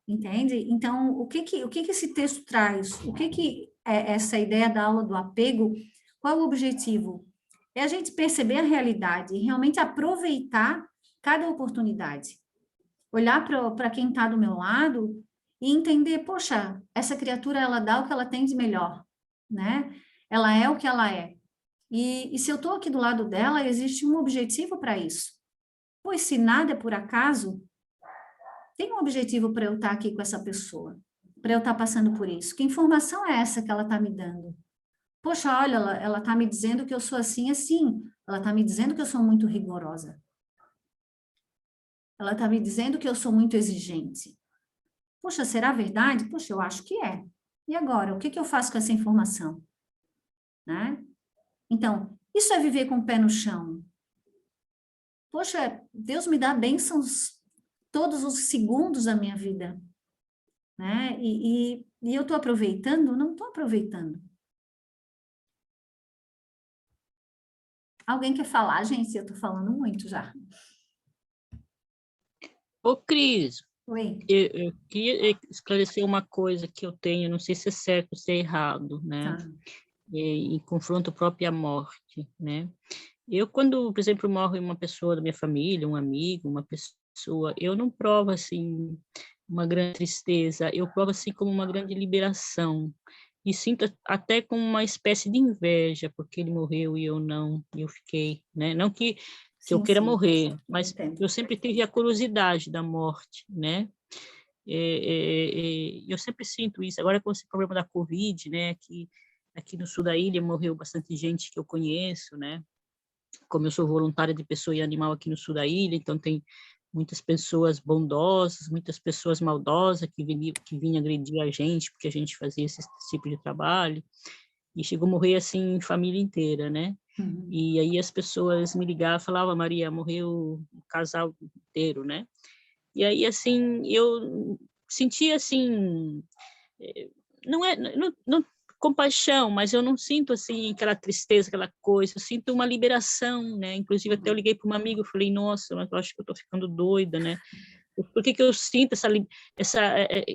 Entende? Então, o que esse texto traz? O que é essa ideia da aula do apego? Qual é o objetivo? É a gente perceber a realidade e realmente aproveitar cada oportunidade. Olhar para quem está do meu lado e entender, poxa, essa criatura, ela dá o que ela tem de melhor, né? Ela é o que ela é. E se eu estou aqui do lado dela, existe um objetivo para isso. Pois se nada é por acaso, tem um objetivo para eu estar aqui com essa pessoa, para eu estar passando por isso. Que informação é essa que ela está me dando? Poxa, olha, ela está me dizendo que eu sou assim, assim. Ela está me dizendo que eu sou muito rigorosa. Ela está me dizendo que eu sou muito exigente. Poxa, será verdade? Poxa, eu acho que é. E agora, o que eu faço com essa informação? Né? Então, isso é viver com o pé no chão. Poxa, Deus me dá bênçãos todos os segundos da minha vida, né? E eu estou aproveitando? Não estou aproveitando. Alguém quer falar, gente? Eu estou falando muito já. Ô, Cris, Oi. eu queria esclarecer uma coisa que eu tenho, não sei se é certo ou se é errado, né? Tá. Em confronto próprio à morte, né? Eu, quando, por exemplo, morre uma pessoa da minha família, um amigo, uma pessoa, eu não provo, assim, uma grande tristeza, eu provo, assim, como uma grande liberação, e sinto até como uma espécie de inveja, porque ele morreu e eu não, e eu fiquei, né? Não que eu Sim, queira sim. morrer, mas Entendo. eu sempre tive a curiosidade da morte, né? Eu sempre sinto isso. Agora, com esse problema da Covid, né, que aqui no sul da ilha morreu bastante gente que eu conheço, né? Como eu sou voluntária de pessoa e animal aqui no sul da ilha, então tem muitas pessoas bondosas, muitas pessoas maldosas que vinham agredir a gente, porque a gente fazia esse tipo de trabalho, e chegou a morrer, assim, família inteira, né? Uhum. E aí as pessoas me ligavam, falavam: Maria, morreu o casal inteiro, né? E aí, assim, eu sentia, assim, não compaixão, mas eu não sinto, assim, aquela tristeza, aquela coisa, eu sinto uma liberação, né? Inclusive, até eu liguei para uma amiga, eu falei: nossa, mas eu acho que eu estou ficando doida, né? Por que eu sinto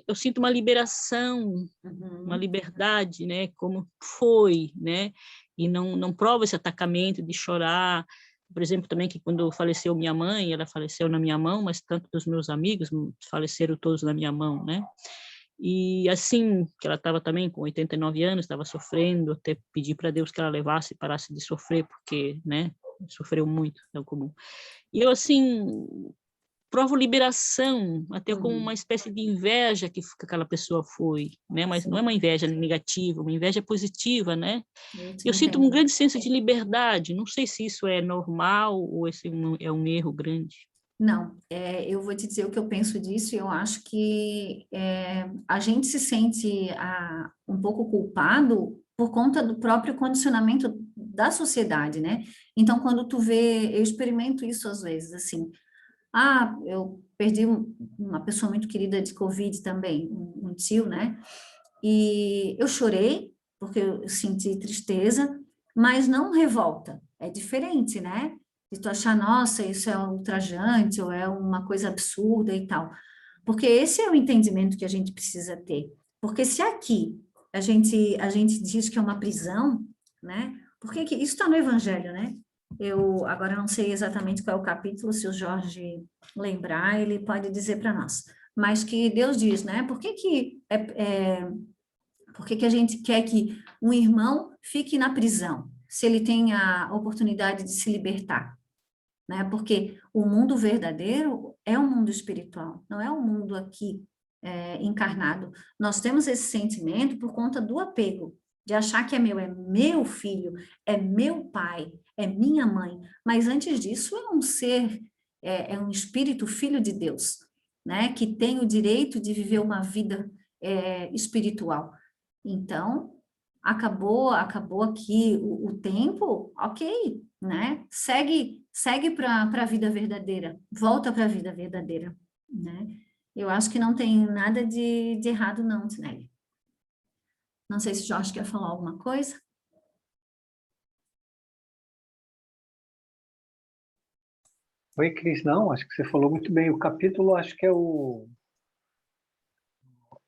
eu sinto uma liberação, uma liberdade, né? Como foi, né? E não provo esse atacamento de chorar. Por exemplo, também que quando faleceu minha mãe, ela faleceu na minha mão, mas tanto dos meus amigos faleceram todos na minha mão, né? E assim, que ela estava também com 89 anos, estava sofrendo, até pedi para Deus que ela levasse e parasse de sofrer, porque, né, sofreu muito, é o comum. E eu, assim, provo liberação, até como uma espécie de inveja que aquela pessoa foi, né? Mas não é uma inveja negativa, uma inveja positiva, né? Eu sinto um grande senso de liberdade. Não sei se isso é normal ou esse é um erro grande. Não, eu vou te dizer o que eu penso disso, e eu acho que a gente se sente um pouco culpado por conta do próprio condicionamento da sociedade, né? Então, quando tu vê, eu experimento isso às vezes, assim, eu perdi uma pessoa muito querida de Covid também, um tio, né? E eu chorei, porque eu senti tristeza, mas não revolta, é diferente, né? De tu achar, nossa, isso é ultrajante, ou é uma coisa absurda e tal. Porque esse é o entendimento que a gente precisa ter. Porque se aqui a gente diz que é uma prisão, né? Porque isso está no Evangelho, né? Eu agora não sei exatamente qual é o capítulo, se o Jorge lembrar, ele pode dizer para nós. Mas que Deus diz, né? Por que que a gente quer que um irmão fique na prisão, se ele tem a oportunidade de se libertar? Né? Porque o mundo verdadeiro é um mundo espiritual, não é um mundo aqui encarnado. Nós temos esse sentimento por conta do apego, de achar que é meu filho, é meu pai, é minha mãe, mas antes disso é um ser, é um espírito filho de Deus, né? Que tem o direito de viver uma vida espiritual. Então, acabou aqui o tempo, ok, né? Segue para a vida verdadeira, volta para a vida verdadeira, né? Eu acho que não tem nada de errado não, Tinelli. Não sei se o Jorge quer falar alguma coisa. Oi, Cris. Não, acho que você falou muito bem. O capítulo, acho que é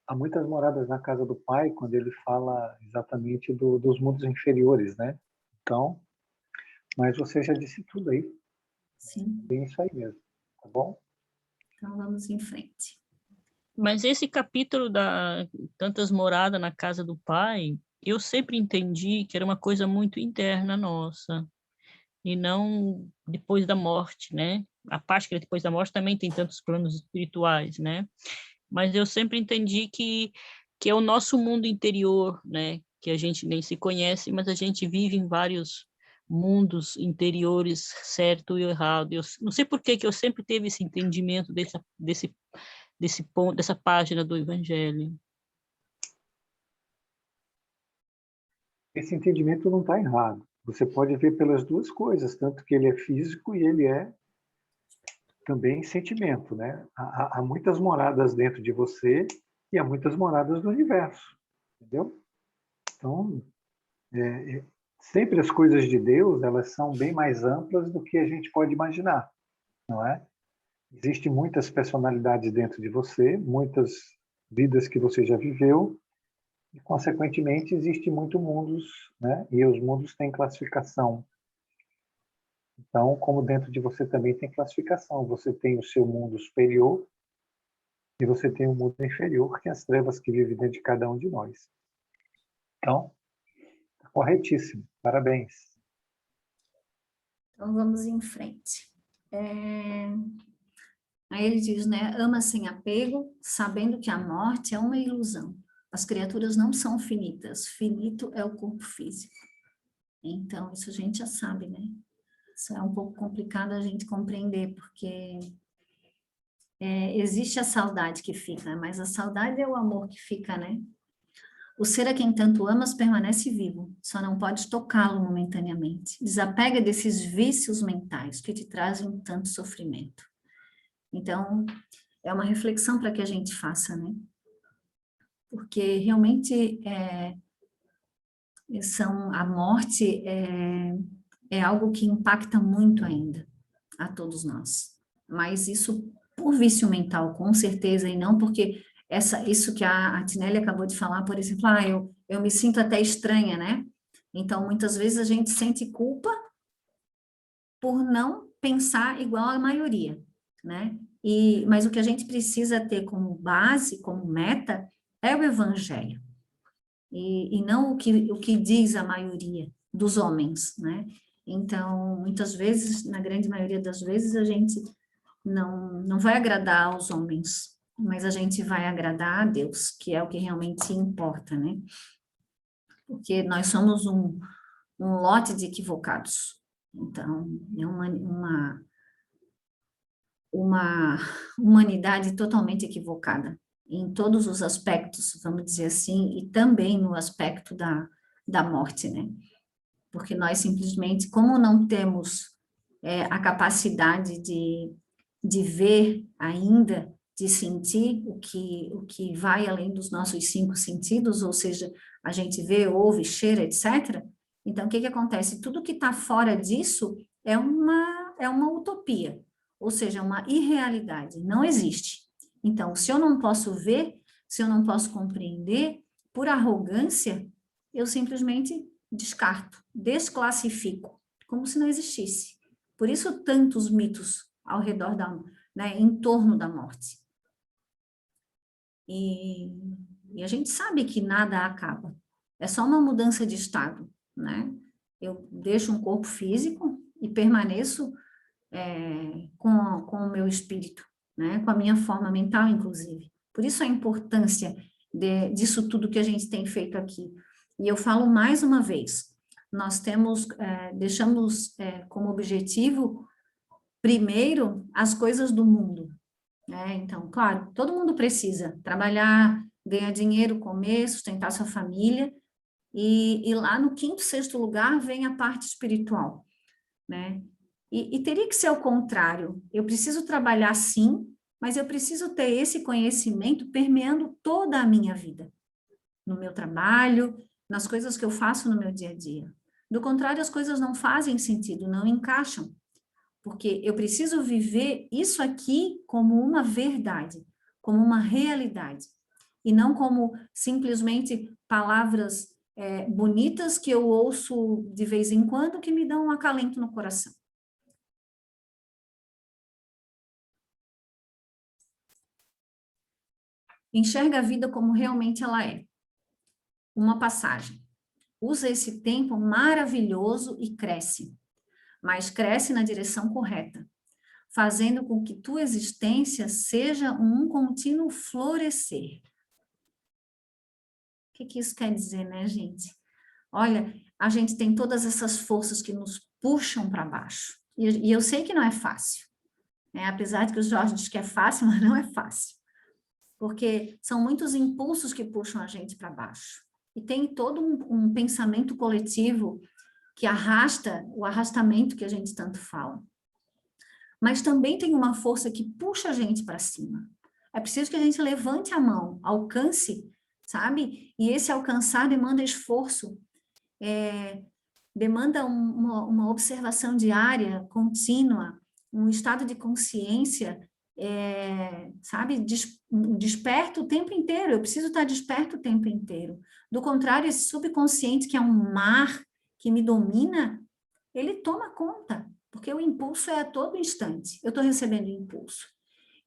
Há muitas moradas na casa do Pai, quando ele fala exatamente dos mundos inferiores, né? Então, mas você já disse tudo aí. Sim. Bem isso aí mesmo, tá bom? Então, vamos em frente. Mas esse capítulo da tantas moradas na casa do Pai, eu sempre entendi que era uma coisa muito interna nossa, e não depois da morte, né? A parte que é depois da morte também tem tantos planos espirituais, né? Mas eu sempre entendi que é o nosso mundo interior, né? Que a gente nem se conhece, mas a gente vive em vários mundos interiores, certo e errado. Eu não sei por que eu sempre teve esse entendimento desse ponto, dessa página do Evangelho. Esse entendimento não está errado. Você pode ver pelas duas coisas, tanto que ele é físico e ele é também sentimento, né? Há muitas moradas dentro de você e há muitas moradas no universo, entendeu? Então, sempre as coisas de Deus, elas são bem mais amplas do que a gente pode imaginar, não é? Existem muitas personalidades dentro de você, muitas vidas que você já viveu, e, consequentemente, existem muitos mundos, né? E os mundos têm classificação. Então, como dentro de você também tem classificação, você tem o seu mundo superior e você tem o mundo inferior, que é as trevas que vivem dentro de cada um de nós. Então, tá corretíssimo. Parabéns. Então, vamos em frente. Aí ele diz, né? Ama sem apego, sabendo que a morte é uma ilusão. As criaturas não são finitas. Finito é o corpo físico. Então, isso a gente já sabe, né? Isso é um pouco complicado a gente compreender, porque existe a saudade que fica, mas a saudade é o amor que fica, né? O ser a quem tanto amas permanece vivo, só não pode tocá-lo momentaneamente. Desapega desses vícios mentais que te trazem tanto sofrimento. Então, é uma reflexão para que a gente faça, né? Porque realmente a morte é algo que impacta muito ainda a todos nós. Mas isso por vício mental, com certeza, e não porque isso que a Tinelli acabou de falar, por exemplo, eu me sinto até estranha, né? Então, muitas vezes a gente sente culpa por não pensar igual a maioria, né? Mas o que a gente precisa ter como base, como meta, é o evangelho. E não o que diz a maioria dos homens, né? Então, muitas vezes, na grande maioria das vezes, a gente não vai agradar aos homens, mas a gente vai agradar a Deus, que é o que realmente importa, né? Porque nós somos um lote de equivocados. Então, é uma humanidade totalmente equivocada, em todos os aspectos, vamos dizer assim, e também no aspecto da morte, né? Porque nós simplesmente, como não temos a capacidade de ver ainda, de sentir o que vai além dos nossos 5 sentidos, ou seja, a gente vê, ouve, cheira, etc. Então, o que acontece? Tudo que está fora disso é uma utopia, ou seja, uma irrealidade, não existe. Então, se eu não posso ver, se eu não posso compreender, por arrogância, eu simplesmente descarto, desclassifico, como se não existisse. Por isso, tantos mitos ao redor né, em torno da morte. E a gente sabe que nada acaba. É só uma mudança de estado, né? Eu deixo um corpo físico e permaneço com o meu espírito, né? Com a minha forma mental, inclusive. Por isso a importância disso tudo que a gente tem feito aqui. E eu falo mais uma vez, nós deixamos como objetivo, primeiro, as coisas do mundo, né? Então, claro, todo mundo precisa trabalhar, ganhar dinheiro, comer, sustentar sua família, e lá no 5º, 6º lugar vem a parte espiritual, né? E teria que ser o contrário, eu preciso trabalhar sim, mas eu preciso ter esse conhecimento permeando toda a minha vida, no meu trabalho, nas coisas que eu faço no meu dia a dia. Do contrário, as coisas não fazem sentido, não encaixam, porque eu preciso viver isso aqui como uma verdade, como uma realidade, e não como simplesmente palavras bonitas que eu ouço de vez em quando que me dão um acalento no coração. Enxerga a vida como realmente ela é. Uma passagem. Usa esse tempo maravilhoso e cresce, mas cresce na direção correta, fazendo com que tua existência seja um contínuo florescer. O que isso quer dizer, né, gente? Olha, a gente tem todas essas forças que nos puxam para baixo, e eu sei que não é fácil, né? Apesar de que o Jorge diz que é fácil, mas não é fácil, porque são muitos impulsos que puxam a gente para baixo, e tem todo um pensamento coletivo que arrasta o arrastamento que a gente tanto fala. Mas também tem uma força que puxa a gente para cima. É preciso que a gente levante a mão, alcance, sabe? E esse alcançar demanda esforço, demanda uma observação diária, contínua, um estado de consciência, sabe? Desperto o tempo inteiro, eu preciso estar desperto o tempo inteiro. Do contrário, esse subconsciente, que é um mar que me domina, ele toma conta, porque o impulso é a todo instante, eu estou recebendo impulso.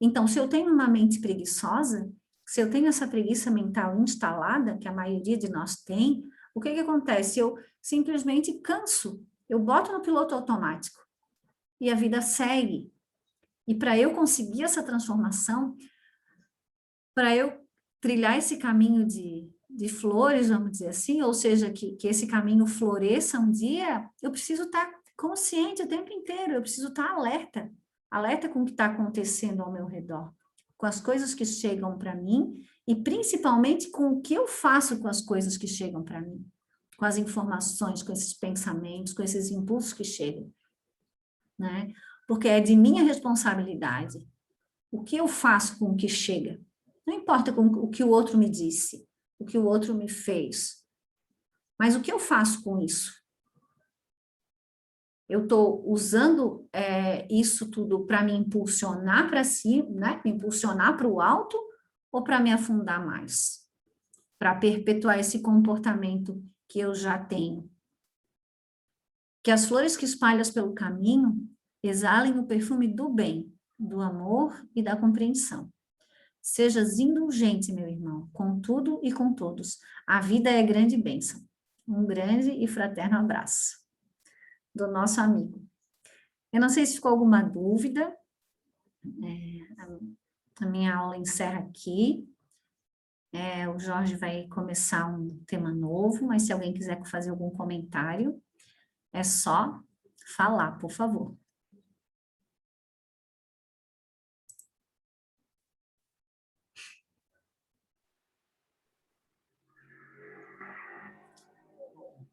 Então, se eu tenho uma mente preguiçosa, se eu tenho essa preguiça mental instalada, que a maioria de nós tem, o que acontece? Eu simplesmente canso, eu boto no piloto automático, e a vida segue. E para eu conseguir essa transformação, para eu trilhar esse caminho de flores, vamos dizer assim, ou seja, que esse caminho floresça um dia, eu preciso estar consciente o tempo inteiro, eu preciso estar alerta com o que está acontecendo ao meu redor, com as coisas que chegam para mim, e principalmente com o que eu faço com as coisas que chegam para mim, com as informações, com esses pensamentos, com esses impulsos que chegam, né? Porque é de minha responsabilidade o que eu faço com o que chega. Não importa com o que o outro me disse, o que o outro me fez, mas o que eu faço com isso? Eu estou usando isso tudo para me impulsionar para cima, né? Me impulsionar para o alto, ou para me afundar mais? Para perpetuar esse comportamento que eu já tenho. Que as flores que espalhas pelo caminho exalem o perfume do bem, do amor e da compreensão. Sejas indulgente, meu irmão, com tudo e com todos. A vida é grande bênção. Um grande e fraterno abraço do nosso amigo. Eu não sei se ficou alguma dúvida, A minha aula encerra aqui. O Jorge vai começar um tema novo, mas se alguém quiser fazer algum comentário, é só falar, por favor.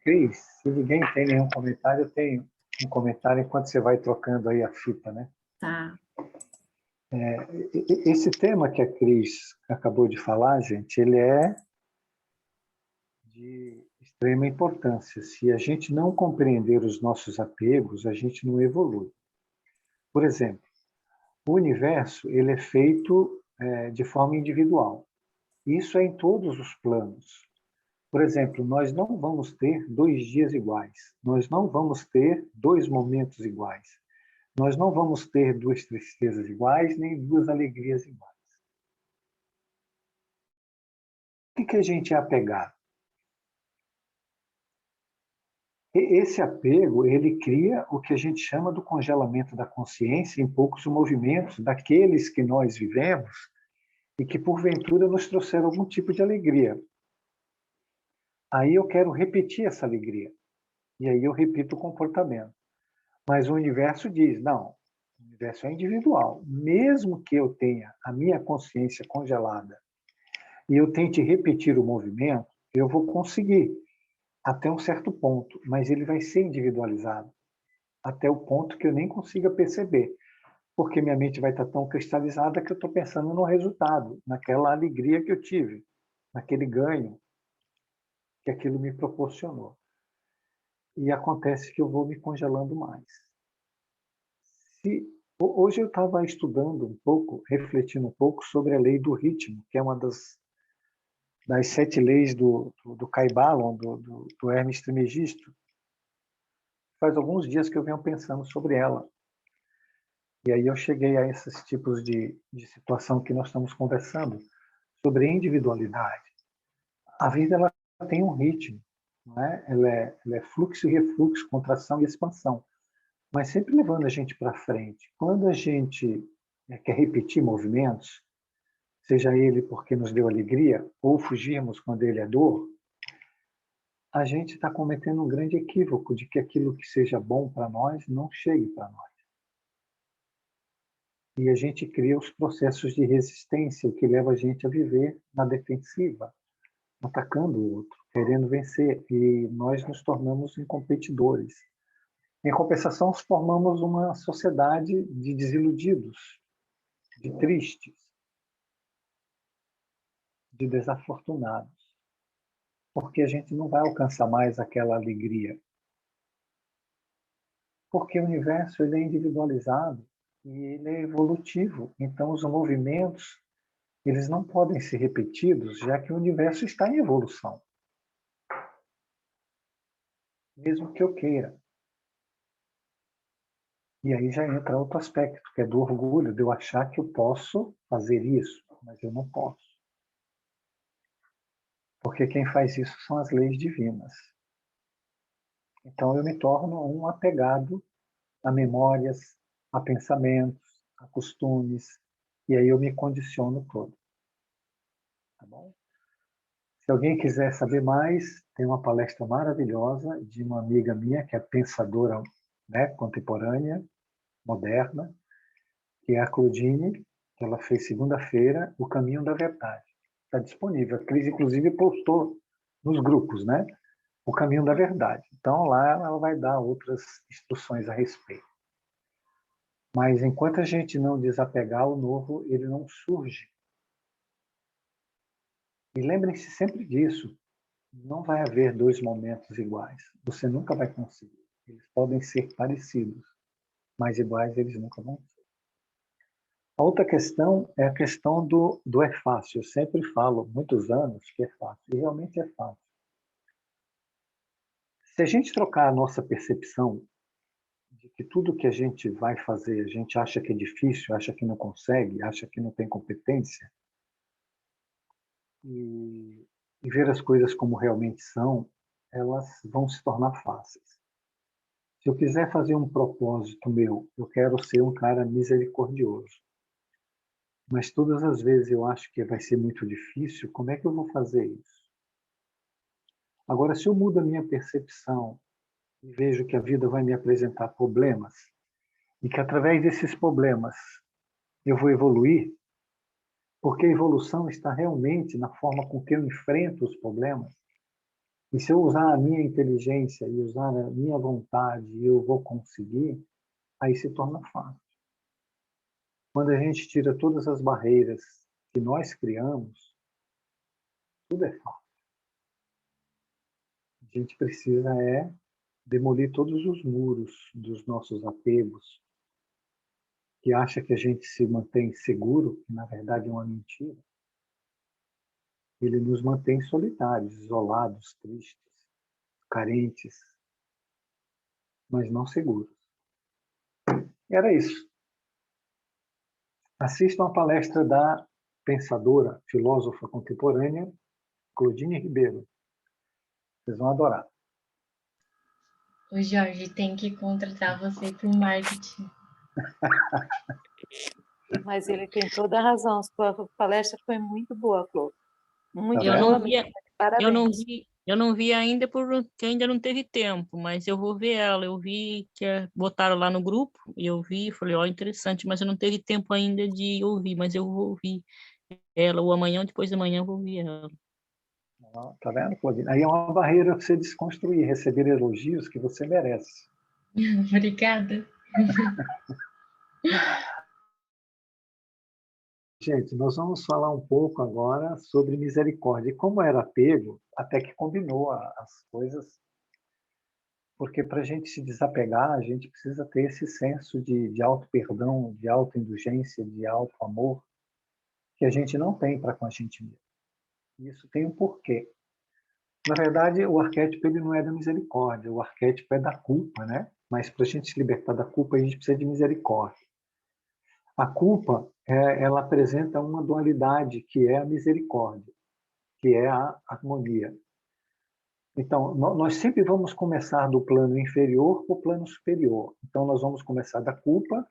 Cris, se ninguém tem nenhum comentário, eu tenho um comentário enquanto você vai trocando aí a fita, né? Tá. Esse tema que a Cris acabou de falar, gente, ele é de extrema importância. Se a gente não compreender os nossos apegos, a gente não evolui. Por exemplo, o universo ele é feito de forma individual. Isso é em todos os planos. Por exemplo, nós não vamos ter 2 dias iguais. Nós não vamos ter 2 momentos iguais. Nós não vamos ter 2 tristezas iguais, nem 2 alegrias iguais. O que a gente é apegado? Esse apego, ele cria o que a gente chama do congelamento da consciência em poucos movimentos daqueles que nós vivemos e que, porventura, nos trouxeram algum tipo de alegria. Aí eu quero repetir essa alegria. E aí eu repito o comportamento. Mas o universo diz, não, o universo é individual. Mesmo que eu tenha a minha consciência congelada e eu tente repetir o movimento, eu vou conseguir até um certo ponto, mas ele vai ser individualizado até o ponto que eu nem consiga perceber, porque minha mente vai estar tão cristalizada que eu estou pensando no resultado, naquela alegria que eu tive, naquele ganho que aquilo me proporcionou. E acontece que eu vou me congelando mais. Hoje eu estava estudando um pouco, refletindo um pouco sobre a lei do ritmo, que é uma das 7 leis do Kybalion, do Hermes Trismegisto. Faz alguns dias que eu venho pensando sobre ela. E aí eu cheguei a esses tipos de situação que nós estamos conversando, sobre individualidade. A vida ela tem um ritmo, não é? Ela é fluxo e refluxo, contração e expansão, mas sempre levando a gente para frente. Quando a gente quer repetir movimentos, seja ele porque nos deu alegria, ou fugirmos quando ele é dor, a gente está cometendo um grande equívoco de que aquilo que seja bom para nós não chegue para nós. E a gente cria os processos de resistência, o que leva a gente a viver na defensiva, atacando o outro, querendo vencer, e nós nos tornamos incompetidores. Em compensação, formamos uma sociedade de desiludidos, de tristes, de desafortunados, porque a gente não vai alcançar mais aquela alegria. Porque o universo ele é individualizado e ele é evolutivo, então os movimentos eles não podem ser repetidos, já que o universo está em evolução. Mesmo que eu queira. E aí já entra outro aspecto, que é do orgulho, de eu achar que eu posso fazer isso, mas eu não posso. Porque quem faz isso são as leis divinas. Então eu me torno um apegado a memórias, a pensamentos, a costumes, e aí eu me condiciono todo. Tá bom? Se alguém quiser saber mais, tem uma palestra maravilhosa de uma amiga minha, que é pensadora, né, contemporânea, moderna, que é a Claudine, que ela fez segunda-feira, O Caminho da Verdade. Está disponível. A Cris, inclusive, postou nos grupos, né? O Caminho da Verdade. Então, lá ela vai dar outras instruções a respeito. Mas, enquanto a gente não desapegar, o novo ele não surge. E lembrem-se sempre disso. Não vai haver 2 momentos iguais. Você nunca vai conseguir. Eles podem ser parecidos, mas iguais eles nunca vão ser. A outra questão é a questão do é fácil. Eu sempre falo, muitos anos, que é fácil. E realmente é fácil. Se a gente trocar a nossa percepção de que tudo que a gente vai fazer, a gente acha que é difícil, acha que não consegue, acha que não tem competência, e ver as coisas como realmente são, elas vão se tornar fáceis. Se eu quiser fazer um propósito meu, eu quero ser um cara misericordioso. mas todas as vezes eu acho que vai ser muito difícil, como é que eu vou fazer isso? Agora, se eu mudo a minha percepção e vejo que a vida vai me apresentar problemas, e que através desses problemas eu vou evoluir, porque a evolução está realmente na forma com que eu enfrento os problemas, e se eu usar a minha inteligência e usar a minha vontade, eu vou conseguir, aí se torna fácil. Quando a gente tira todas as barreiras que nós criamos, tudo é fácil. A gente precisa demolir todos os muros dos nossos apegos, que acha que a gente se mantém seguro, que na verdade é uma mentira. Ele nos mantém solitários, isolados, tristes, carentes, mas não seguros. Era isso. Assistam a palestra da pensadora, filósofa contemporânea, Claudine Ribeiro. Vocês vão adorar. O Jorge tem que contratar você para o marketing. Mas ele tem toda a razão. Sua palestra foi muito boa, Clô. Muito Tá boa vendo? mesmo. Parabéns. Eu não vi ainda porque ainda não teve tempo, mas eu vou ver ela. Eu vi que botaram lá no grupo, e eu vi, falei, ó, interessante, mas eu não teve tempo ainda de ouvir, mas eu vou ouvir ela, ou amanhã, ou depois de amanhã eu vou ouvir ela. Tá vendo, Claudine? Aí é uma barreira para você desconstruir, receber elogios que você merece. Obrigada. Gente, nós vamos falar um pouco agora sobre misericórdia. E como era apego, até que combinou as coisas, porque para a gente se desapegar, a gente precisa ter esse senso de auto-perdão, de auto-indulgência, de auto-amor, que a gente não tem para com a gente mesmo. Isso tem um porquê. Na verdade, o arquétipo ele não é da misericórdia, o arquétipo é da culpa, né? Mas para a gente se libertar da culpa, a gente precisa de misericórdia. A culpa, ela apresenta uma dualidade, que é a misericórdia, que é a harmonia. Então, nós sempre vamos começar do plano inferior para o plano superior. Então, nós vamos começar da culpa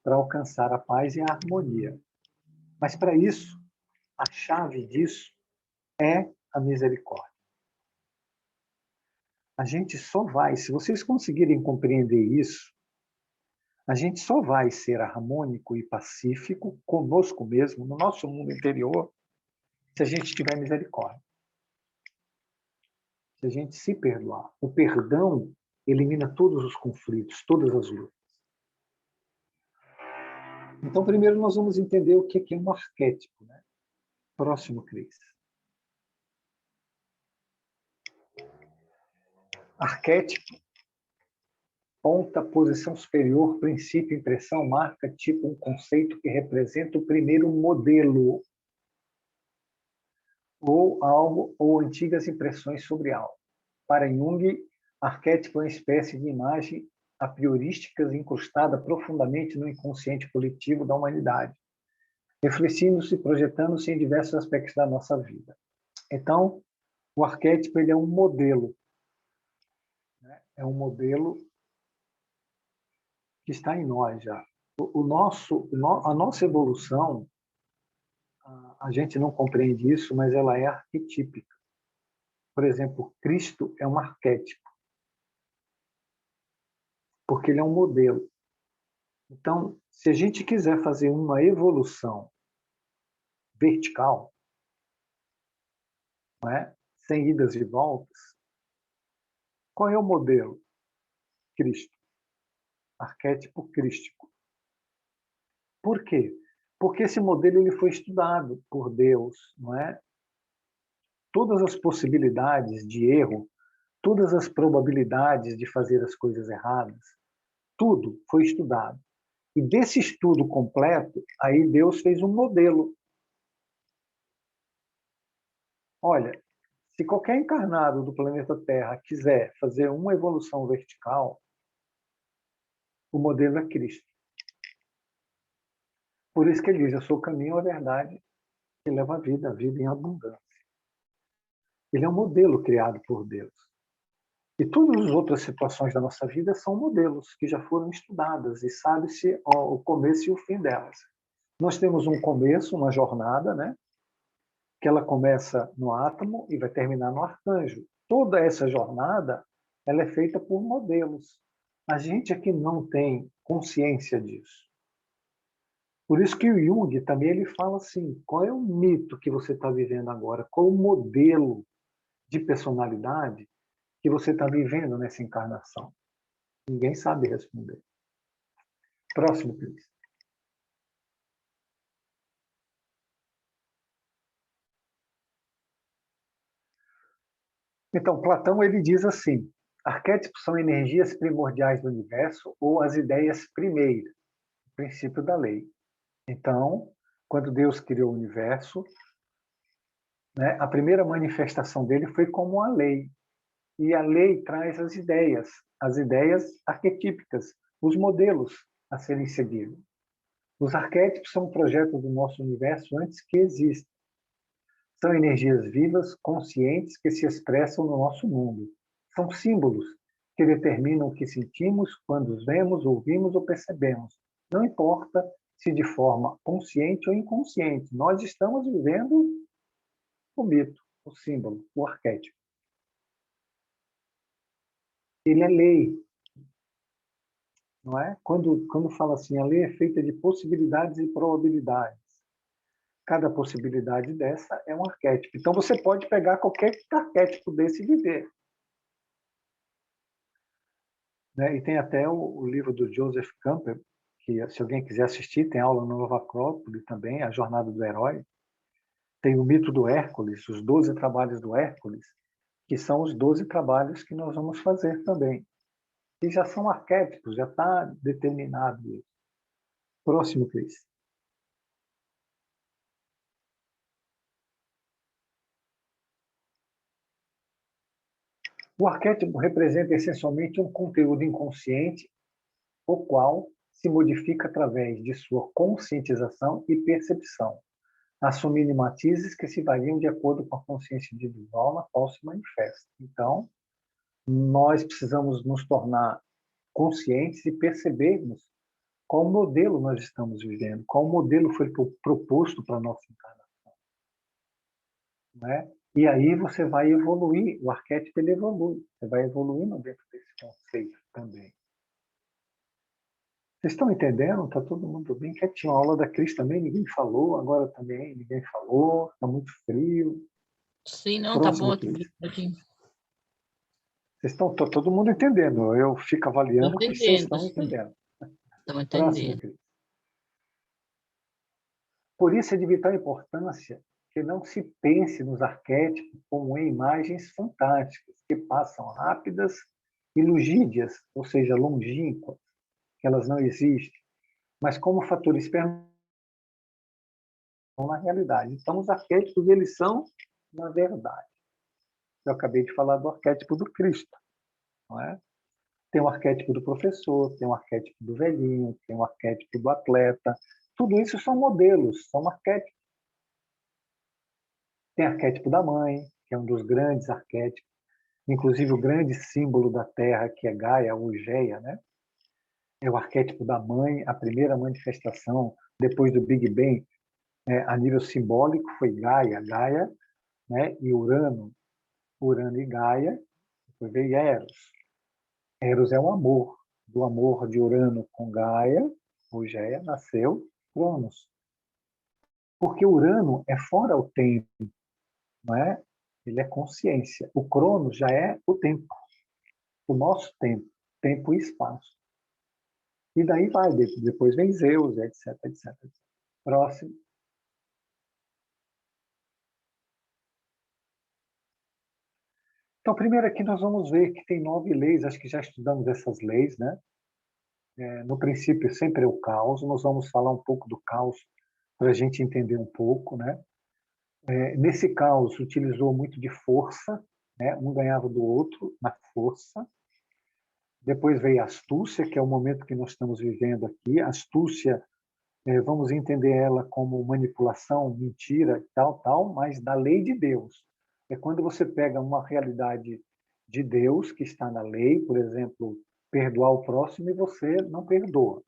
para alcançar a paz e a harmonia. Mas, para isso, a chave disso é a misericórdia. A gente só vai, se vocês conseguirem compreender isso, a gente só vai ser harmônico e pacífico conosco mesmo, no nosso mundo interior, se a gente tiver misericórdia. Se a gente se perdoar. O perdão elimina todos os conflitos, todas as lutas. Então, primeiro nós vamos entender o que é um arquétipo, né? Próximo, Cris. Arquétipo, ponta, posição superior, princípio, impressão, marca, tipo, um conceito que representa o primeiro modelo ou algo ou antigas impressões sobre algo. Para Jung, arquétipo é uma espécie de imagem a priorísticas incrustada profundamente no inconsciente coletivo da humanidade, refletindo-se e projetando-se em diversos aspectos da nossa vida. Então, o arquétipo ele é um modelo, né? É um modelo que está em nós já. A nossa evolução, a gente não compreende isso, mas ela é arquetípica. Por exemplo, Cristo é um arquétipo, porque ele é um modelo. Então, se a gente quiser fazer uma evolução vertical, não é? Sem idas e voltas, qual é o modelo? Cristo. Arquétipo crístico. Por quê? Porque esse modelo ele foi estudado por Deus, não é? Todas as possibilidades de erro, todas as probabilidades de fazer as coisas erradas, tudo foi estudado. E desse estudo completo, aí Deus fez um modelo. Olha, se qualquer encarnado do planeta Terra quiser fazer uma evolução vertical, o modelo é Cristo. Por isso que ele diz, eu sou o caminho, a verdade, que leva a vida em abundância. Ele é um modelo criado por Deus. E todas as outras situações da nossa vida são modelos que já foram estudadas e sabe-se o começo e o fim delas. Nós temos um começo, uma jornada, né? Que ela começa no átomo e vai terminar no arcanjo. Toda essa jornada ela é feita por modelos. A gente aqui não tem consciência disso. Por isso que o Jung também ele fala assim, qual é o mito que você está vivendo agora? Qual o modelo de personalidade que você está vivendo nessa encarnação? Ninguém sabe responder. Próximo, please. Então, Platão ele diz assim, arquétipos são energias primordiais do universo ou as ideias primeiras, o princípio da lei. Então, quando Deus criou o universo, né, a primeira manifestação dele foi como a lei. E a lei traz as ideias arquetípicas, os modelos a serem seguidos. Os arquétipos são um projeto do nosso universo antes que exista. São energias vivas, conscientes, que se expressam no nosso mundo. São símbolos que determinam o que sentimos quando os vemos, ouvimos ou percebemos. Não importa se de forma consciente ou inconsciente. Nós estamos vivendo o mito, o símbolo, o arquétipo. Ele é lei, não é? Quando fala assim, a lei é feita de possibilidades e probabilidades. Cada possibilidade dessa é um arquétipo. Então, você pode pegar qualquer arquétipo desse e viver. Né? E tem até o livro do Joseph Campbell, que, se alguém quiser assistir, tem aula no Nova Acrópole também, A Jornada do Herói. Tem o mito do Hércules, os 12 trabalhos do Hércules, que são os 12 trabalhos que nós vamos fazer também. E já são arquétipos, já está determinado isso. Próximo, Cris. O arquétipo representa essencialmente um conteúdo inconsciente, o qual se modifica através de sua conscientização e percepção, assumindo matizes que se variam de acordo com a consciência individual na qual se manifesta. Então, nós precisamos nos tornar conscientes e percebermos qual modelo nós estamos vivendo, qual modelo foi proposto para a nossa encarnação. Né? E aí você vai evoluir, o arquétipo ele evolui, você vai evoluindo dentro desse conceito também. Vocês estão entendendo? Está todo mundo bem quietinho. A aula da Cris também, ninguém falou, agora também ninguém falou, está muito frio. Sim, não, tá Próximo, bom. Cris. Aqui. Vocês estão todo mundo entendendo, eu fico avaliando o que vocês estão entendendo. Estão Próximo, entendendo. Cris. Por isso é de vital importância que não se pense nos arquétipos como em imagens fantásticas, que passam rápidas e lugídias, ou seja, longínquas, que elas não existem, mas como fatores permanentes na realidade. Então, os arquétipos, eles são uma verdade. Eu acabei de falar do arquétipo do Cristo, não é? Tem o arquétipo do professor, tem o arquétipo do velhinho, tem o arquétipo do atleta. Tudo isso são modelos, são arquétipos. Tem o arquétipo da mãe, que é um dos grandes arquétipos, inclusive o grande símbolo da Terra, que é Gaia, ou Geia, né? É o arquétipo da mãe, a primeira manifestação depois do Big Bang, a nível simbólico, foi Gaia, né? E Urano e Gaia, depois veio Eros. Eros é o amor. Do amor de Urano com Gaia, ou Geia, nasceu Cronos. Porque Urano é fora o tempo, não é? Ele é consciência. O Cronos já é o tempo, o nosso tempo, tempo e espaço. E daí vai, depois vem Zeus, etc, etc. Próximo. Então, primeiro aqui nós vamos ver que tem 9 leis, acho que já estudamos essas leis, né? No princípio sempre é o caos, nós vamos falar um pouco do caos para a gente entender um pouco, né? Nesse caos utilizou muito de força, né? Um ganhava do outro na força. Depois veio a astúcia, que é o momento que nós estamos vivendo aqui. A astúcia, vamos entender ela como manipulação, mentira, tal, mas da lei de Deus. É quando você pega uma realidade de Deus que está na lei, por exemplo, perdoar o próximo e você não perdoa.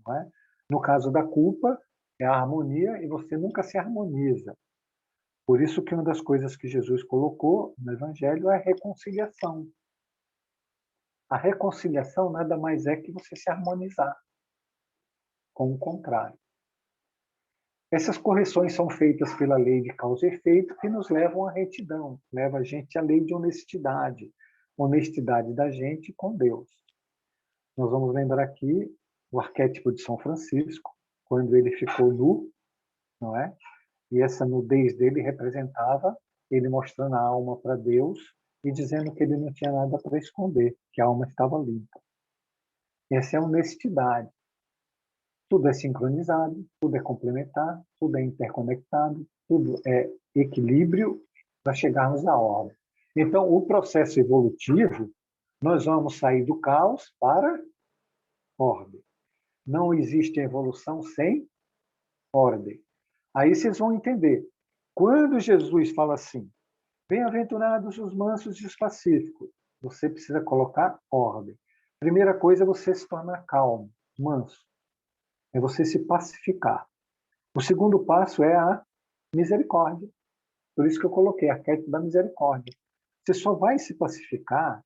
Não é? No caso da culpa, é a harmonia e você nunca se harmoniza. Por isso que uma das coisas que Jesus colocou no Evangelho é a reconciliação. A reconciliação nada mais é que você se harmonizar com o contrário. Essas correções são feitas pela lei de causa e efeito que nos levam à retidão, leva a gente à lei de honestidade, honestidade da gente com Deus. Nós vamos lembrar aqui o arquétipo de São Francisco, quando ele ficou nu, não é? E essa nudez dele representava ele mostrando a alma para Deus e dizendo que ele não tinha nada para esconder, que a alma estava limpa. Essa é a honestidade. Tudo é sincronizado, tudo é complementar, tudo é interconectado, tudo é equilíbrio para chegarmos à ordem. Então, o processo evolutivo, nós vamos sair do caos para ordem. Não existe evolução sem ordem. Aí vocês vão entender. Quando Jesus fala assim, bem-aventurados os mansos e os pacíficos, você precisa colocar ordem. Primeira coisa é você se tornar calmo, manso. É você se pacificar. O segundo passo é a misericórdia. Por isso que eu coloquei a arquétipo da misericórdia. Você só vai se pacificar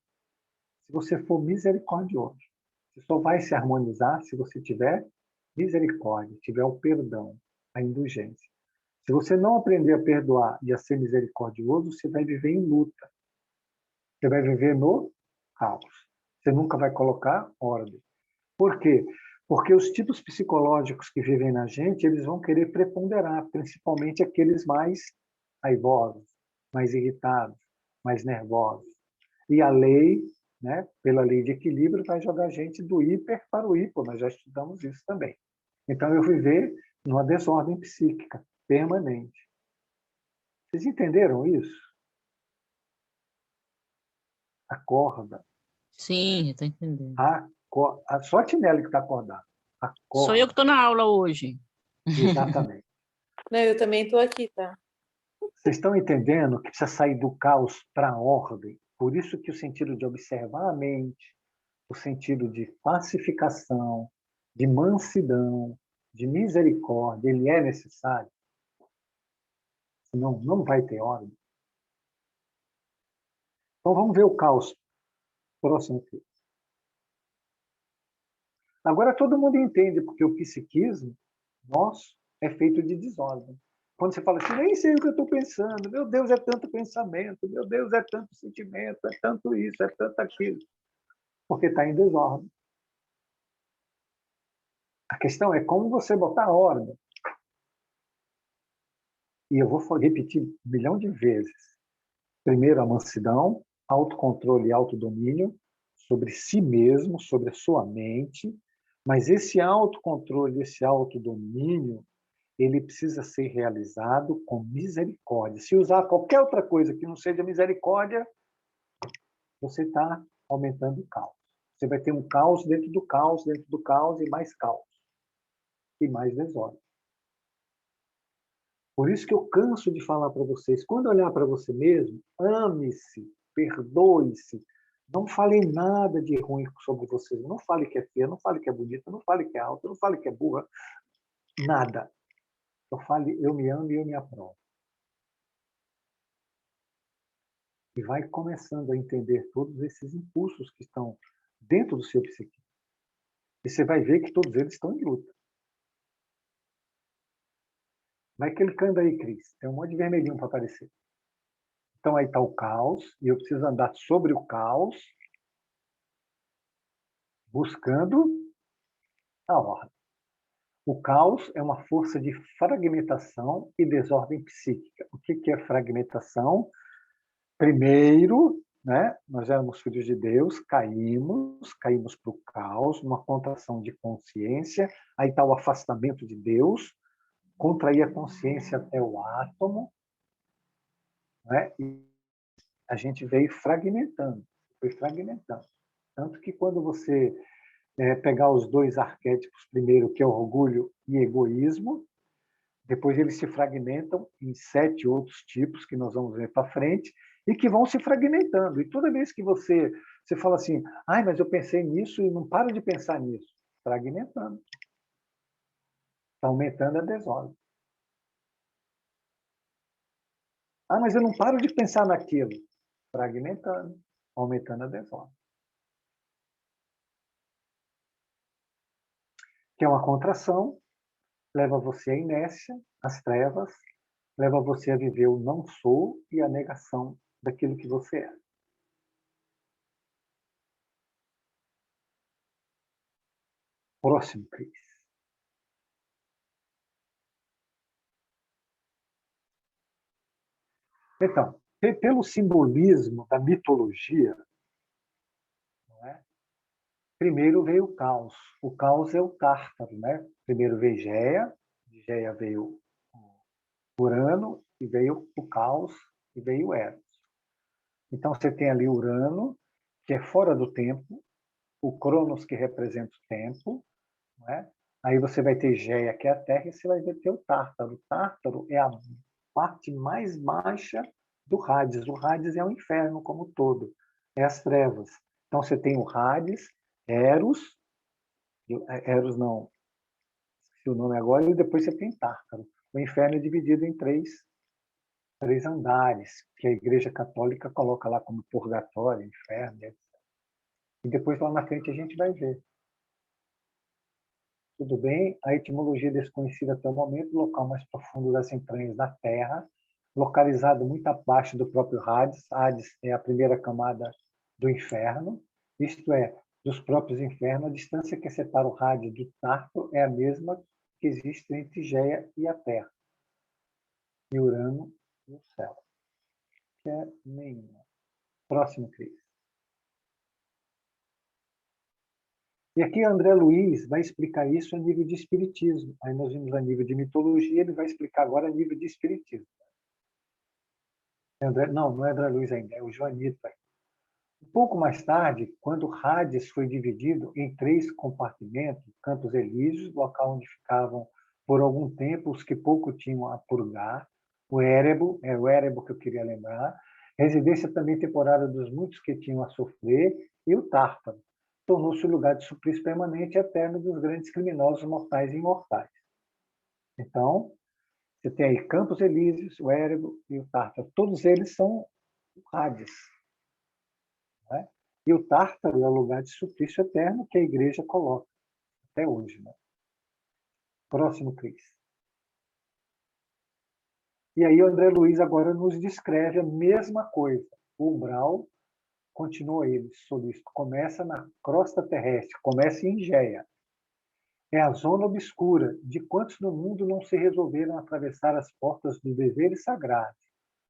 se você for misericordioso. Você só vai se harmonizar se você tiver misericórdia, tiver o perdão, a indulgência. Se você não aprender a perdoar e a ser misericordioso, você vai viver em luta. Você vai viver no caos. Você nunca vai colocar ordem. Por quê? Porque os tipos psicológicos que vivem na gente, eles vão querer preponderar, principalmente aqueles mais raivosos, mais irritados, mais nervosos. E a lei, né, pela lei de equilíbrio, vai jogar a gente do hiper para o hipo. Nós já estudamos isso também. Então, eu viver numa desordem psíquica permanente. Vocês entenderam isso? Acorda. Sim, estou entendendo. Só a Tinelli que está acordada. Acorda. Sou eu que estou na aula hoje. Exatamente. Não, eu também estou aqui, tá? Vocês estão entendendo que precisa sair do caos para a ordem? Por isso que o sentido de observar a mente, o sentido de pacificação, de mansidão, de misericórdia, ele é necessário. Senão, não vai ter ordem. Então, vamos ver o caos. Próximo aqui. Agora, todo mundo entende, porque o psiquismo nosso é feito de desordem. Quando você fala assim, nem sei o que eu estou pensando, meu Deus, é tanto pensamento, meu Deus, é tanto sentimento, é tanto isso, é tanto aquilo. Porque está em desordem. A questão é como você botar a ordem. E eu vou repetir 1 milhão de vezes. Primeiro, a mansidão, autocontrole e autodomínio sobre si mesmo, sobre a sua mente. Mas esse autocontrole, esse autodomínio, ele precisa ser realizado com misericórdia. Se usar qualquer outra coisa que não seja misericórdia, você está aumentando o caos. Você vai ter um caos dentro do caos, dentro do caos, e mais caos. E mais desordem. Por isso que eu canso de falar para vocês, quando olhar para você mesmo, ame-se, perdoe-se, não fale nada de ruim sobre você. Não fale que é feia, não fale que é bonita, não fale que é alta, não fale que é burra. Nada. Eu me amo e eu me aprovo. E vai começando a entender todos esses impulsos que estão dentro do seu psiquismo. E você vai ver que todos eles estão em luta. Vai clicando aí, Cris. Tem um monte de vermelhinho para aparecer. Então aí está o caos, e eu preciso andar sobre o caos, buscando a ordem. O caos é uma força de fragmentação e desordem psíquica. O que é fragmentação? Primeiro, né, nós éramos filhos de Deus, caímos para o caos, uma contração de consciência, aí está o afastamento de Deus, contrair a consciência até o átomo, né, e a gente veio fragmentando, foi fragmentando. Tanto que quando você pegar os dois arquétipos primeiro, que é orgulho e egoísmo, depois eles se fragmentam em 7 outros tipos que nós vamos ver para frente e que vão se fragmentando. E toda vez que você fala assim, ai, mas eu pensei nisso e não paro de pensar nisso, fragmentando. Está aumentando a desordem. Ah, mas eu não paro de pensar naquilo. Fragmentando, aumentando a desordem. Que é uma contração, leva você à inércia, às trevas, leva você a viver o não sou e a negação daquilo que você é. Próximo, Cris. Então, pelo simbolismo da mitologia, não é? Primeiro veio o caos. O caos é o Tártaro, né? Primeiro veio Geia, de Geia veio Urano, e veio o caos, e veio o Eros. Então, você tem ali Urano, que é fora do tempo, o Cronos, que representa o tempo, não é? Aí você vai ter Geia, que é a Terra, e você vai ter o Tártaro. O Tártaro é a parte mais baixa do Hades. O Hades é o inferno como um todo, é as trevas. Então, você tem o Hades, Eros não, esqueci o nome agora, e depois você tem Tártaro. O inferno é dividido em três andares, que a Igreja Católica coloca lá como purgatório, inferno, etc. E depois lá na frente a gente vai ver. Tudo bem, a etimologia desconhecida até o momento, local mais profundo das entranhas da Terra, localizado muito abaixo do próprio Hades. Hades é a primeira camada do inferno, isto é, dos próprios infernos. A distância que separa o Hades do Tártaro é a mesma que existe entre Geia e a Terra, e Urano e o céu. Que é nenhuma. Próximo, Cris. E aqui André Luiz vai explicar isso a nível de espiritismo. Aí nós vimos a nível de mitologia, ele vai explicar agora a nível de espiritismo. Não é André Luiz ainda, é o Joanito. Um pouco mais tarde, quando o Hades foi dividido em 3 compartimentos, Campos Elíseos, local onde ficavam por algum tempo os que pouco tinham a purgar, o Érebo, é o Érebo que eu queria lembrar, residência também temporária dos muitos que tinham a sofrer, e o Tártaro. Tornou-se o lugar de suplício permanente e eterno dos grandes criminosos mortais e imortais. Então, você tem aí Campos Elíseos, o Érebo e o Tártaro. Todos eles são o Hades. Né? E o Tártaro é o lugar de suplício eterno que a Igreja coloca até hoje. Né? Próximo, Cris. E aí o André Luiz agora nos descreve a mesma coisa. O umbral continua ele, solícito. Começa na crosta terrestre, começa em Geia. É a zona obscura de quantos no mundo não se resolveram atravessar as portas dos deveres sagrados,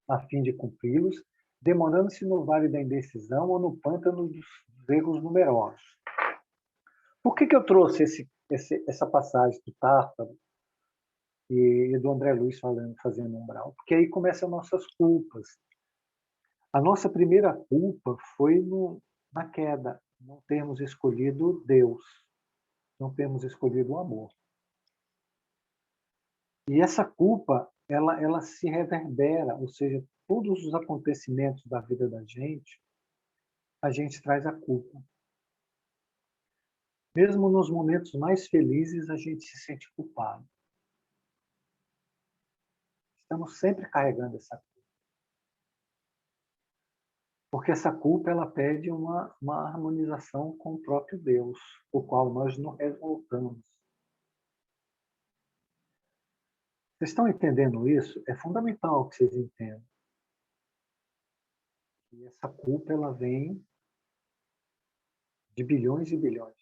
a fim de cumpri-los, demorando-se no vale da indecisão ou no pântano dos erros numerosos. Por que eu trouxe essa passagem do Tártaro e do André Luiz fazendo umbral? Porque aí começam as nossas culpas. A nossa primeira culpa foi na queda, não termos escolhido Deus, não termos escolhido o amor. E essa culpa, ela se reverbera, ou seja, todos os acontecimentos da vida da gente, a gente traz a culpa. Mesmo nos momentos mais felizes, a gente se sente culpado. Estamos sempre carregando essa culpa. Porque essa culpa, ela pede uma harmonização com o próprio Deus, o qual nós não revoltamos. Vocês estão entendendo isso? É fundamental que vocês entendam. E essa culpa, ela vem de bilhões e bilhões.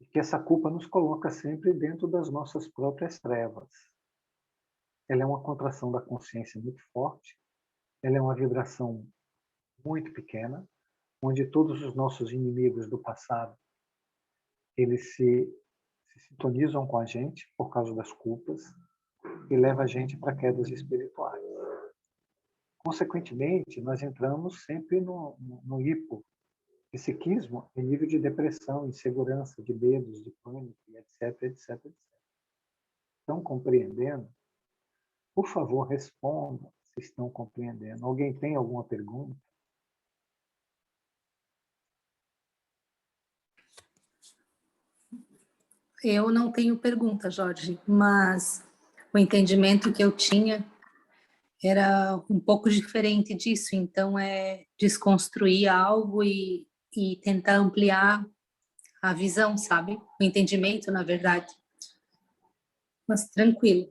E que essa culpa nos coloca sempre dentro das nossas próprias trevas. Ela é uma contração da consciência muito forte, ela é uma vibração muito pequena, onde todos os nossos inimigos do passado, eles se sintonizam com a gente por causa das culpas e leva a gente para quedas espirituais. Consequentemente, nós entramos sempre no hipopsiquismo, em nível de depressão, insegurança, de medos, de pânico, etc, etc, etc. Estão compreendendo? Por favor, respondam se estão compreendendo. Alguém tem alguma pergunta? Eu não tenho pergunta, Jorge, mas o entendimento que eu tinha era um pouco diferente disso, então é desconstruir algo e tentar ampliar a visão, sabe? O entendimento, na verdade. Mas tranquilo.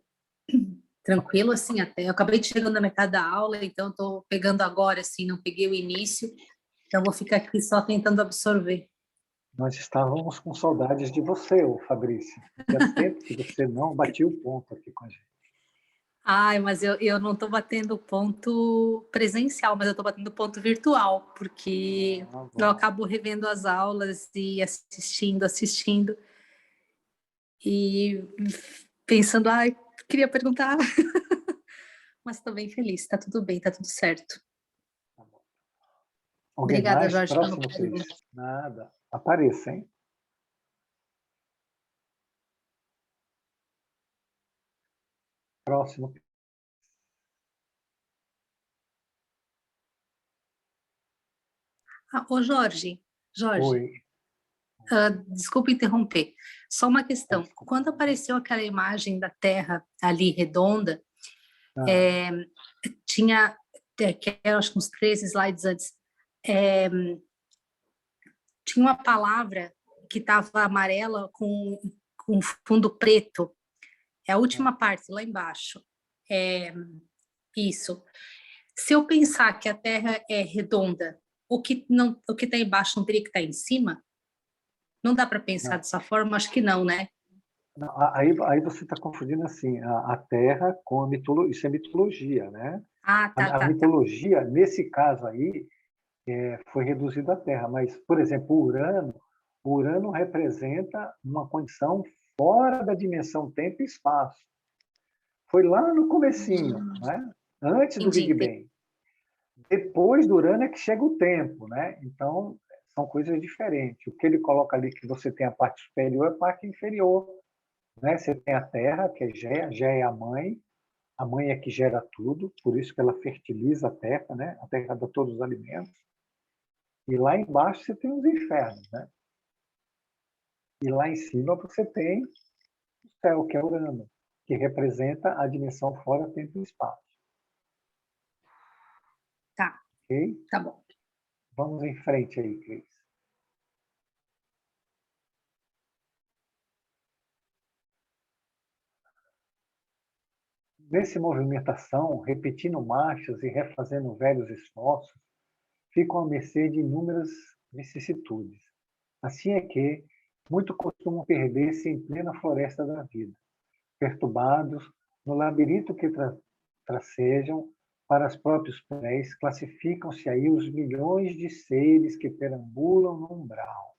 Tranquilo, assim, até. Eu acabei de chegando na metade da aula, então estou pegando agora, assim, não peguei o início, então vou ficar aqui só tentando absorver. Nós estávamos com saudades de você, ô Fabrício. Fazia tempo que você não batia o ponto aqui com a gente. Ai, mas eu não estou batendo ponto presencial, mas eu estou batendo ponto virtual, porque eu acabo revendo as aulas e assistindo, e pensando, ai, queria perguntar, mas estou bem feliz, está tudo bem, está tudo certo. Tá bom. Alguém Obrigada, mais? Jorge, pela Próximo, Cris. pergunta. Nada. Apareça, hein? Próximo. Ah, ô Jorge, Oi. desculpa interromper, só uma questão. Quando apareceu aquela imagem da Terra ali redonda, tinha, que era, acho que uns 13 slides antes, tinha uma palavra que estava amarela com fundo preto. É a última parte, lá embaixo. Isso. Se eu pensar que a Terra é redonda, o que está embaixo não teria que estar em cima? Não dá para pensar Não. dessa forma? Acho que não, né? Não, aí você está confundindo assim a Terra com a mitologia. Isso é mitologia, né? Ah, A tá. mitologia, nesse caso aí, foi reduzida à Terra. Mas, por exemplo, o Urano representa uma condição fora da dimensão tempo e espaço. Foi lá no comecinho, né? Antes do Big Entendi. Bang. Depois do Urano é que chega o tempo, né? Então, são coisas diferentes. O que ele coloca ali que você tem a parte superior é a parte inferior, né? Você tem a Terra, que é Géia é a mãe é que gera tudo, por isso que ela fertiliza a Terra, né? A Terra dá todos os alimentos. E lá embaixo você tem os infernos, né? E lá em cima você tem o céu, que é Urano, que representa a dimensão fora tempo e espaço. Tá, Ok? tá bom. Vamos em frente aí, Cris. Nessa movimentação, repetindo marchas e refazendo velhos esforços, ficam à mercê de inúmeras vicissitudes. Assim é que muito costumam perder-se em plena floresta da vida, perturbados no labirinto que tracejam para os próprios pés, classificam-se aí os milhões de seres que perambulam no umbral.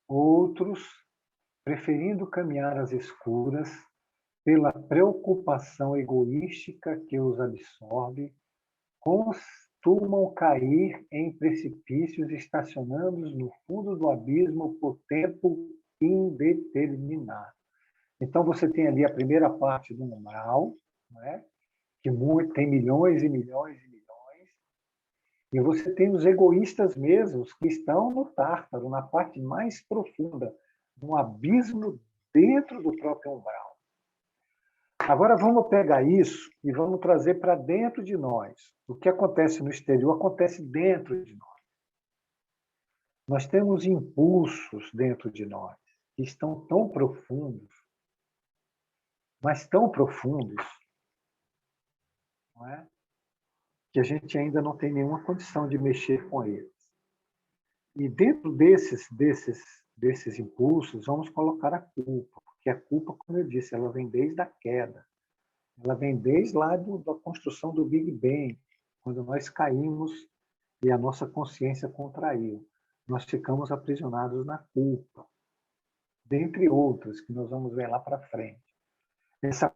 Outros, preferindo caminhar às escuras, pela preocupação egoística que os absorve, costumam cair em precipícios estacionando no fundo do abismo por tempo indeterminado. Então, você tem ali a primeira parte do umbral, né? Que tem milhões e milhões e milhões, e você tem os egoístas mesmos, que estão no Tártaro, na parte mais profunda, no abismo dentro do próprio umbral. Agora vamos pegar isso e vamos trazer para dentro de nós. O que acontece no exterior acontece dentro de nós. Nós temos impulsos dentro de nós que estão tão profundos, mas tão profundos, não é? Que a gente ainda não tem nenhuma condição de mexer com eles. E dentro desses impulsos, vamos colocar a culpa, porque a culpa, como eu disse, ela vem desde a queda. Ela vem desde lá da construção do Big Bang, quando nós caímos e a nossa consciência contraiu. Nós ficamos aprisionados na culpa, dentre outras, que nós vamos ver lá para frente. Essa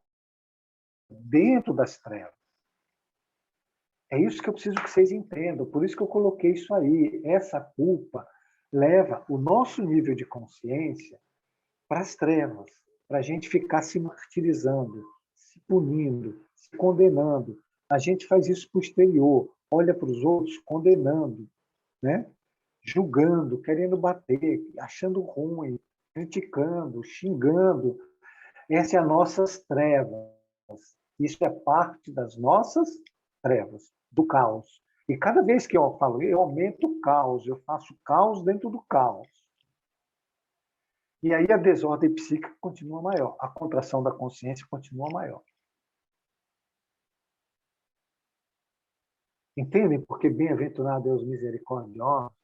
dentro das trevas. É isso que eu preciso que vocês entendam, por isso que eu coloquei isso aí. Essa culpa leva o nosso nível de consciência para as trevas, para a gente ficar se martirizando, se punindo, se condenando. A gente faz isso para o exterior, olha para os outros condenando, né? Julgando, querendo bater, achando ruim, criticando, xingando. Essa é as nossas trevas. Isso é parte das nossas trevas, do caos. E cada vez que eu falo, eu aumento o caos, eu faço caos dentro do caos. E aí a desordem psíquica continua maior, a contração da consciência continua maior. Entendem por que bem-aventurado é os misericordiosos?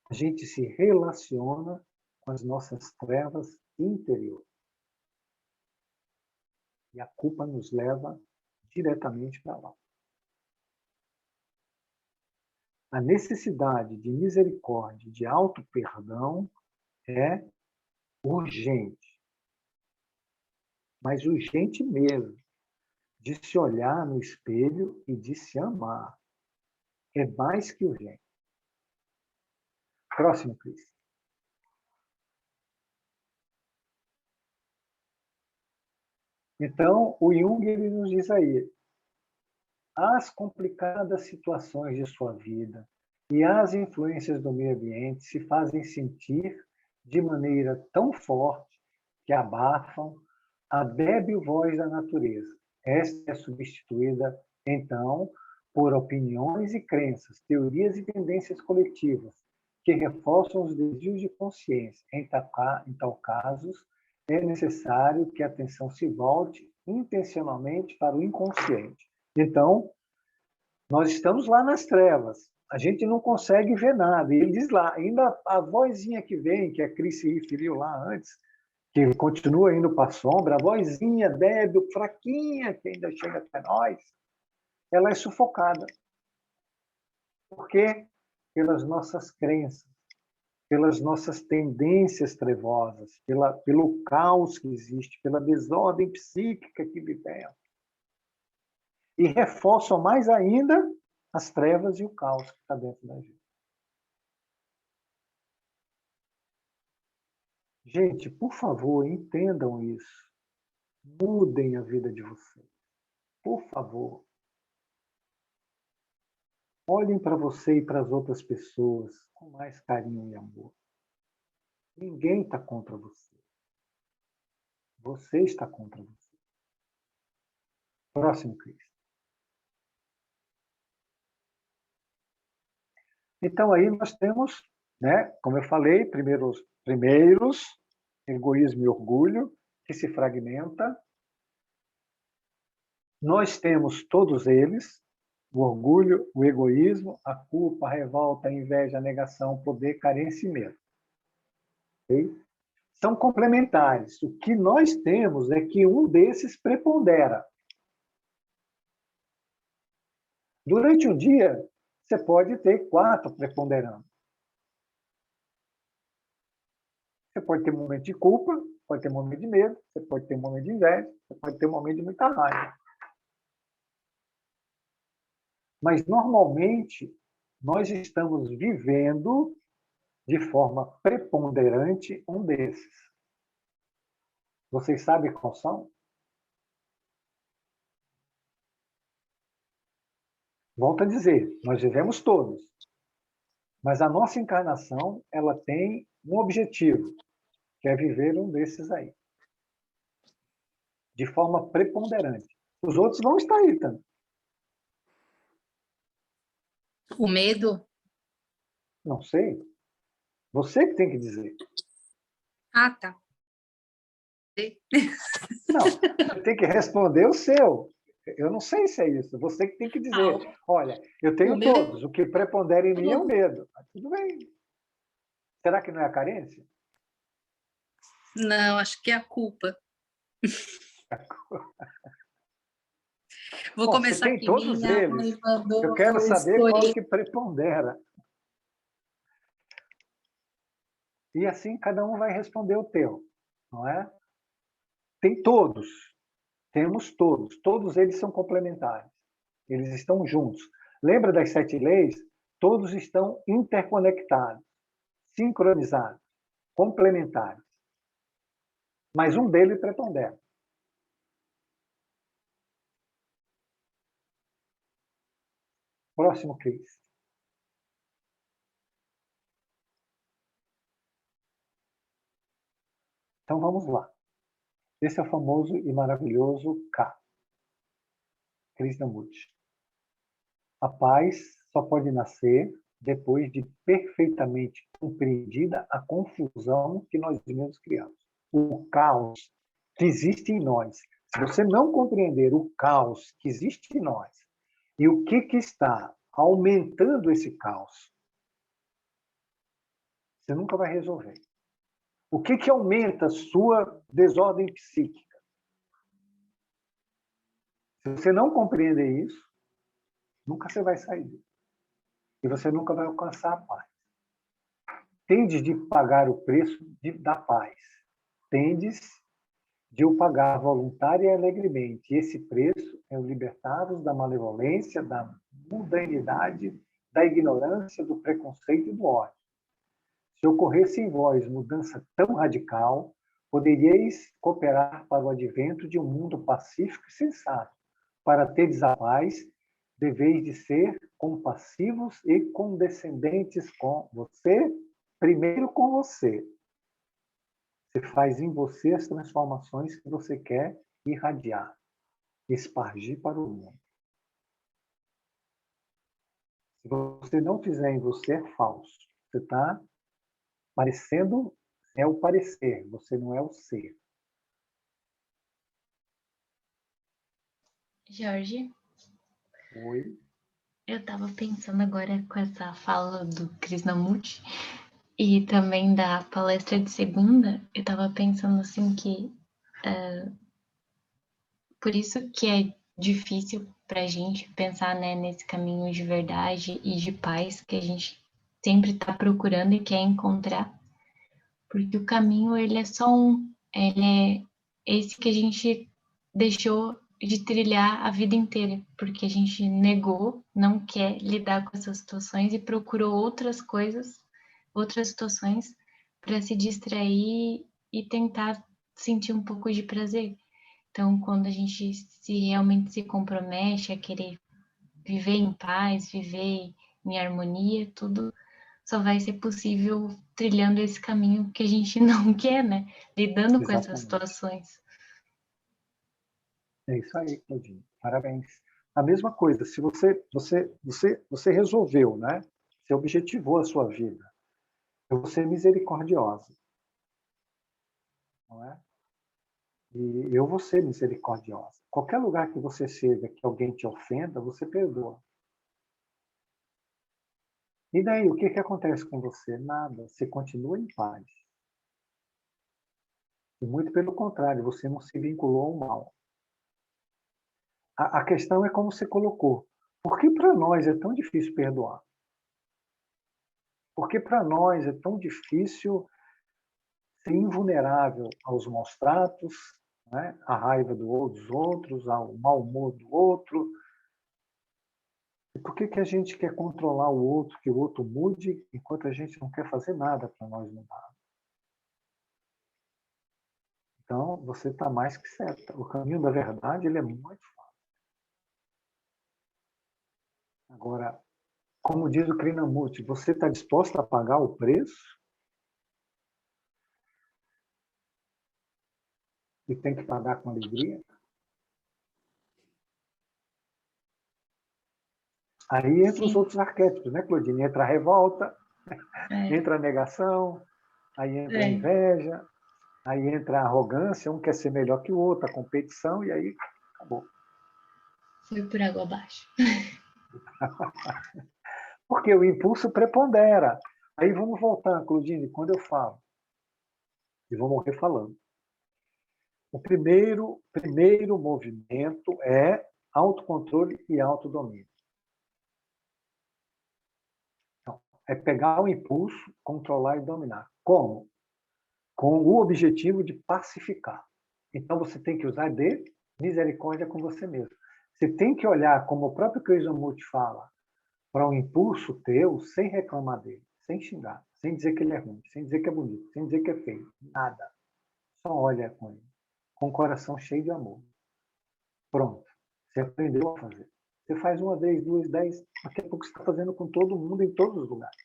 A gente se relaciona com as nossas trevas interiores. E a culpa nos leva diretamente para lá. A necessidade de misericórdia, de auto-perdão é urgente. Mas urgente mesmo. De se olhar no espelho e de se amar. É mais que urgente. Próximo, Cris. Então, o Jung ele nos diz aí, as complicadas situações de sua vida e as influências do meio ambiente se fazem sentir de maneira tão forte que abafam a débil voz da natureza. Esta é substituída, então, por opiniões e crenças, teorias e tendências coletivas que reforçam os desvios de consciência. Em tal casos, é necessário que a atenção se volte intencionalmente para o inconsciente. Então, nós estamos lá nas trevas, a gente não consegue ver nada. E ele diz lá, ainda a vozinha que vem, que a Cris se referiu lá antes, que continua indo para a sombra, a vozinha débil, fraquinha, que ainda chega até nós, ela é sufocada. Por quê? Pelas nossas crenças, pelas nossas tendências trevosas, pelo caos que existe, pela desordem psíquica que vivemos. E reforçam mais ainda as trevas e o caos que está dentro da gente. Gente, por favor, entendam isso. Mudem a vida de vocês. Por favor. Olhem para você e para as outras pessoas com mais carinho e amor. Ninguém está contra você. Você está contra você. Próximo, Cris. Então, aí nós temos, né, como eu falei, primeiros egoísmo e orgulho, que se fragmenta. Nós temos todos eles, o orgulho, o egoísmo, a culpa, a revolta, a inveja, a negação, o poder, carência e medo. Okay? São complementares. O que nós temos é que um desses prepondera. Durante um dia, você pode ter 4 preponderando. Você pode ter um momento de culpa, pode ter um momento de medo, você pode ter um momento de inveja, você pode ter um momento de muita raiva. Mas, normalmente, nós estamos vivendo de forma preponderante um desses. Vocês sabem quais são? Volto a dizer, nós vivemos todos. Mas a nossa encarnação, ela tem um objetivo, que é viver um desses aí. De forma preponderante. Os outros vão estar aí também. O medo? Não sei. Você que tem que dizer. Ah, tá. Não, você tem que responder o seu. Eu não sei se é isso. Você que tem que dizer. Olha, eu tenho todos. O que prepondera em mim é o medo. Mas tudo bem. Será que não é a carência? Não, acho que é a culpa. Vou começar você tem aqui. todos Minha eles. mãe mandou Eu quero saber qual escolher. que prepondera. E assim cada um vai responder o teu, não é? Tem todos. Temos todos. Todos eles são complementares. Eles estão juntos. Lembra das 7 leis? Todos estão interconectados, sincronizados, complementares. Mas um deles prepondera. Próximo, Cris. Então vamos lá. Esse é o famoso e maravilhoso K. Krishnamurti. A paz só pode nascer depois de perfeitamente compreendida a confusão que nós mesmos criamos. O caos que existe em nós. Se você não compreender o caos que existe em nós e o que está aumentando esse caos, você nunca vai resolver. O que aumenta a sua desordem psíquica? Se você não compreender isso, nunca você vai sair disso. E você nunca vai alcançar a paz. Tendes de pagar o preço da paz. Tendes de o pagar voluntária e alegremente. E esse preço é o libertar-vos da malevolência, da mundanidade, da ignorância, do preconceito e do ódio. Se ocorresse em vós mudança tão radical, poderíeis cooperar para o advento de um mundo pacífico e sensato. Para teres a paz, deveis de ser compassivos e condescendentes com você, primeiro com você. Você faz em você as transformações que você quer irradiar, espargir para o mundo. Se você não fizer em você, é falso. Você está parecendo, é o parecer, você não é o ser. Jorge, Oi? eu estava pensando agora com essa fala do Krishnamurti e também da palestra de segunda, eu estava pensando assim que por isso que é difícil para a gente pensar, né, nesse caminho de verdade e de paz que a gente sempre está procurando e quer encontrar, porque o caminho ele é só um, ele é esse que a gente deixou de trilhar a vida inteira, porque a gente negou, não quer lidar com essas situações e procurou outras coisas, outras situações para se distrair e tentar sentir um pouco de prazer. Então, quando a gente realmente se compromete a querer viver em paz, viver em harmonia, tudo só vai ser possível trilhando esse caminho que a gente não quer, né? Lidando com essas Exatamente. situações. É isso aí, Claudinho. Parabéns. A mesma coisa, se você resolveu, né? Você objetivou a sua vida. Eu vou ser misericordiosa. Não é? E eu vou ser misericordiosa. Qualquer lugar que você chega, que alguém te ofenda, você perdoa. E daí, o que acontece com você? Nada. Você continua em paz. E muito pelo contrário, você não se vinculou ao mal. A questão é como você colocou. Por que para nós é tão difícil perdoar? Por que para nós é tão difícil ser invulnerável aos maus tratos, né? À raiva dos outros, ao mau humor do outro? E por que a gente quer controlar o outro, que o outro mude, enquanto a gente não quer fazer nada para nós mudar? Então, você está mais que certa. O caminho da verdade ele é muito fácil. Agora, como diz o Krishnamurti, você está disposto a pagar o preço? E tem que pagar com alegria? Aí entra os Sim. outros arquétipos, né, Claudine? Entra a revolta, É. entra a negação, aí entra a inveja, aí entra a arrogância, um quer ser melhor que o outro, a competição, e aí acabou. Foi por água abaixo. Porque o impulso prepondera. Aí vamos voltar, Claudine, quando eu falo, e vou morrer falando. O primeiro movimento é autocontrole e autodomínio. Então, é pegar o impulso, controlar e dominar. Como? Com o objetivo de pacificar. Então, você tem que usar de misericórdia com você mesmo. Você tem que olhar, como o próprio Krishnamurti fala, para um impulso teu sem reclamar dele, sem xingar, sem dizer que ele é ruim, sem dizer que é bonito, sem dizer que é feio. Nada. Só olha com ele, com o coração cheio de amor. Pronto. Você aprendeu a fazer. Você faz uma vez, duas, 10, daqui a pouco você está fazendo com todo mundo em todos os lugares.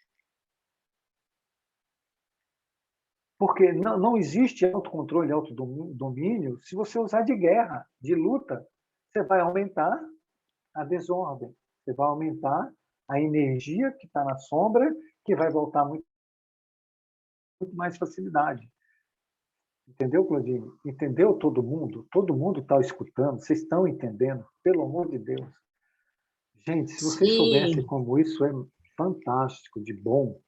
Porque não existe autocontrole, autodomínio se você usar de guerra, de luta. Você vai aumentar a desordem, você vai aumentar a energia que está na sombra, que vai voltar muito mais facilidade. Entendeu, Claudine? Entendeu todo mundo? Todo mundo está escutando, vocês estão entendendo? Pelo amor de Deus. Gente, se vocês soubessem Sim. como isso é fantástico, de bom,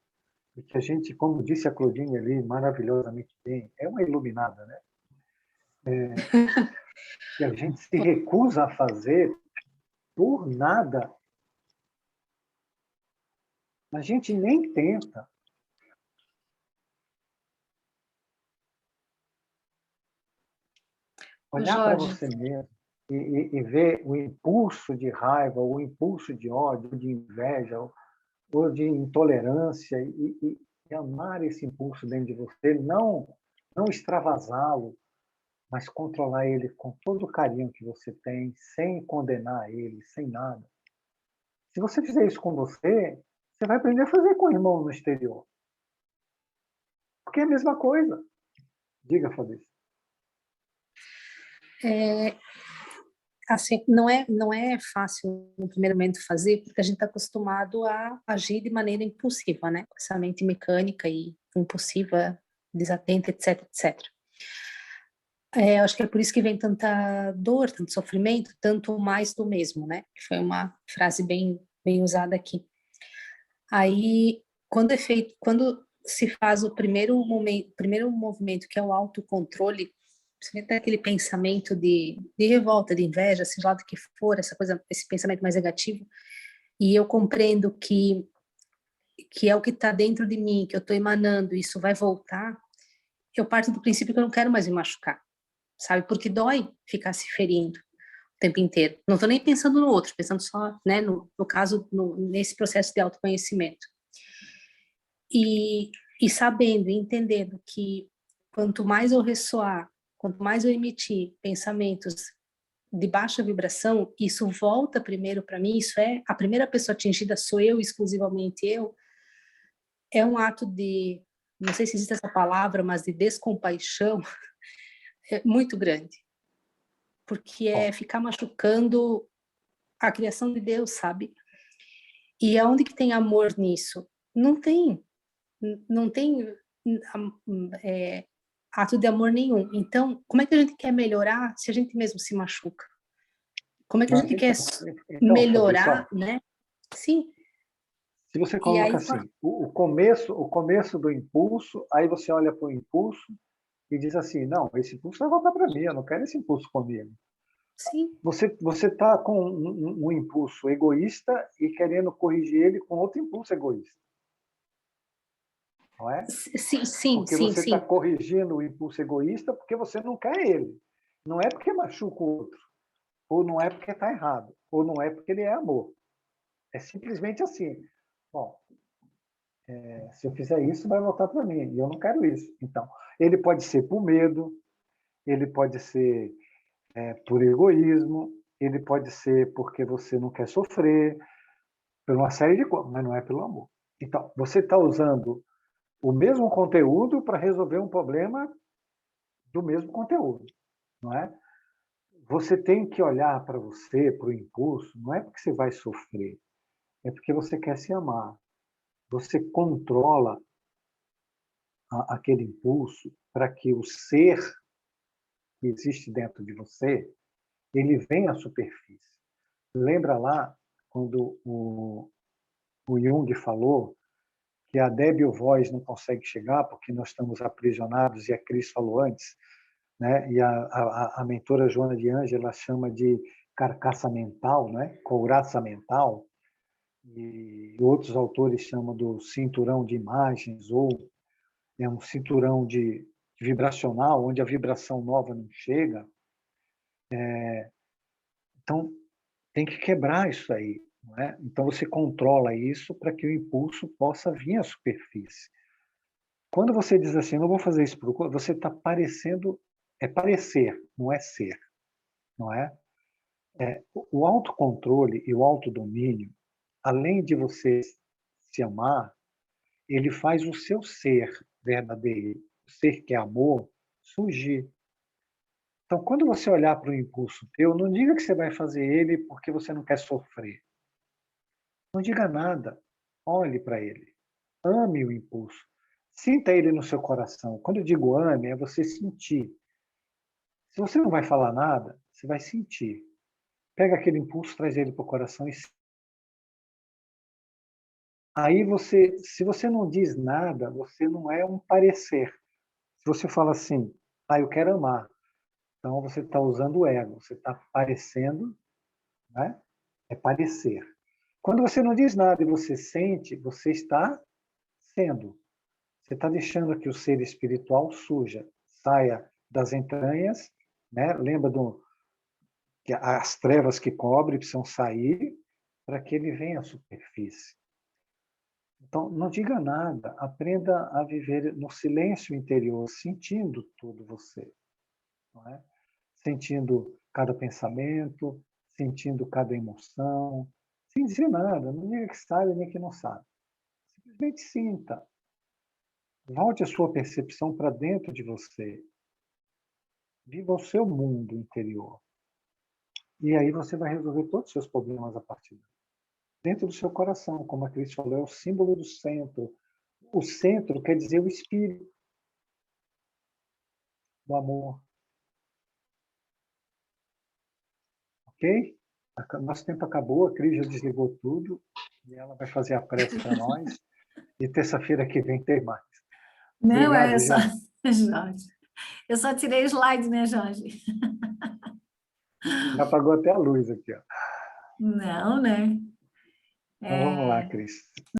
e que a gente, como disse a Claudine ali, maravilhosamente bem, é uma iluminada, né? Que a gente se recusa a fazer por nada. A gente nem tenta. Olhar para Jorge, você mesmo e ver o impulso de raiva, o impulso de ódio, de inveja, ou de intolerância, e amar esse impulso dentro de você, não extravasá-lo, mas controlar ele com todo o carinho que você tem, sem condenar ele, sem nada. Se você fizer isso com você, você vai aprender a fazer com o irmão no exterior. Porque é a mesma coisa. Diga, Fabrício. assim, não é fácil no primeiro momento fazer, porque a gente está acostumado a agir de maneira impulsiva, né? Com essa mente mecânica e impulsiva, desatenta, etc, etc. Acho que é por isso que vem tanta dor, tanto sofrimento, tanto mais do mesmo, né? Que foi uma frase bem usada aqui. Aí, quando se faz o primeiro movimento, que é o autocontrole, você tem aquele pensamento de revolta, de inveja, seja lá do que for, essa coisa, esse pensamento mais negativo, e eu compreendo que é o que está dentro de mim, que eu estou emanando, isso vai voltar, eu parto do princípio que eu não quero mais me machucar, sabe? Porque dói ficar se ferindo o tempo inteiro. Não estou nem pensando no outro, pensando só, né, no caso, nesse processo de autoconhecimento. E sabendo, entendendo que quanto mais eu ressoar, quanto mais eu emitir pensamentos de baixa vibração, isso volta primeiro para mim, isso é, a primeira pessoa atingida sou eu, exclusivamente eu, é um ato de, não sei se existe essa palavra, mas de descompaixão, é muito grande. Porque é ficar machucando a criação de Deus, sabe? E aonde que tem amor nisso? Não tem. Não tem ato de amor nenhum. Então, como é que a gente quer melhorar se a gente mesmo se machuca? Como é que a gente quer melhorar, Fabrício, né? Sim. se você E aí, coloca assim, o começo do impulso, aí você olha para o impulso e diz assim, não, esse impulso vai voltar para mim, eu não quero esse impulso comigo. sim. Você está com um impulso egoísta e querendo corrigir ele com outro impulso egoísta. Não é? Sim. Porque você está corrigindo o impulso egoísta porque você não quer ele. Não é porque machuca o outro. Ou não é porque está errado. Ou não é porque ele é amor. É simplesmente assim. Bom, se eu fizer isso, vai voltar para mim. E eu não quero isso. Então, ele pode ser por medo, ele pode ser por egoísmo, ele pode ser porque você não quer sofrer, por uma série de coisas, mas não é pelo amor. Então, você está usando o mesmo conteúdo para resolver um problema do mesmo conteúdo, não é? Você tem que olhar para você, para o impulso, não é porque você vai sofrer, é porque você quer se amar. Você controla aquele impulso para que o ser que existe dentro de você, ele venha à superfície. Lembra lá quando o Jung falou que a débil voz não consegue chegar porque nós estamos aprisionados, e a Cris falou antes, né? E a mentora Joana de Ângela chama de carcaça mental, né? Couraça mental, e outros autores chamam do cinturão de imagens, ou é um cinturão de vibracional, onde a vibração nova não chega. Então, tem que quebrar isso aí. Não é? Então, você controla isso para que o impulso possa vir à superfície. Quando você diz assim, não vou fazer isso por conta, você está parecendo, é parecer, não é ser, não é? O autocontrole e o autodomínio, além de você se amar, ele faz o seu ser verdadeiro, ser que é amor, surgir. Então, quando você olhar para o impulso teu, não diga que você vai fazer ele porque você não quer sofrer. Não diga nada. Olhe para ele. Ame o impulso. Sinta ele no seu coração. Quando eu digo ame, é você sentir. Se você não vai falar nada, você vai sentir. Pega aquele impulso, traz ele para o coração e aí você, se você não diz nada, você não é um parecer. Se você fala assim, eu quero amar, então você está usando o ego, você está parecendo, né? É parecer. Quando você não diz nada e você sente, você está sendo. Você está deixando que o ser espiritual saia das entranhas, né? Lembra que as trevas que cobrem precisam sair para que ele venha à superfície. Então, não diga nada, aprenda a viver no silêncio interior, sentindo tudo você. Não é? Sentindo cada pensamento, sentindo cada emoção, sem dizer nada, não diga que sabe nem que não sabe. Simplesmente sinta. Volte a sua percepção para dentro de você. Viva o seu mundo interior. E aí você vai resolver todos os seus problemas a partir daí. Dentro do seu coração, como a Cris falou, é o símbolo do centro. O centro quer dizer o espírito, o amor. Ok? Nosso tempo acabou, a Cris já desligou tudo, e ela vai fazer a prece para nós. E terça-feira que vem tem mais. Não, Obrigado, é só, gente. Jorge. Eu só tirei slide, né, Jorge? Já apagou até a luz aqui. Ó. Não, né? Então vamos lá, Cris.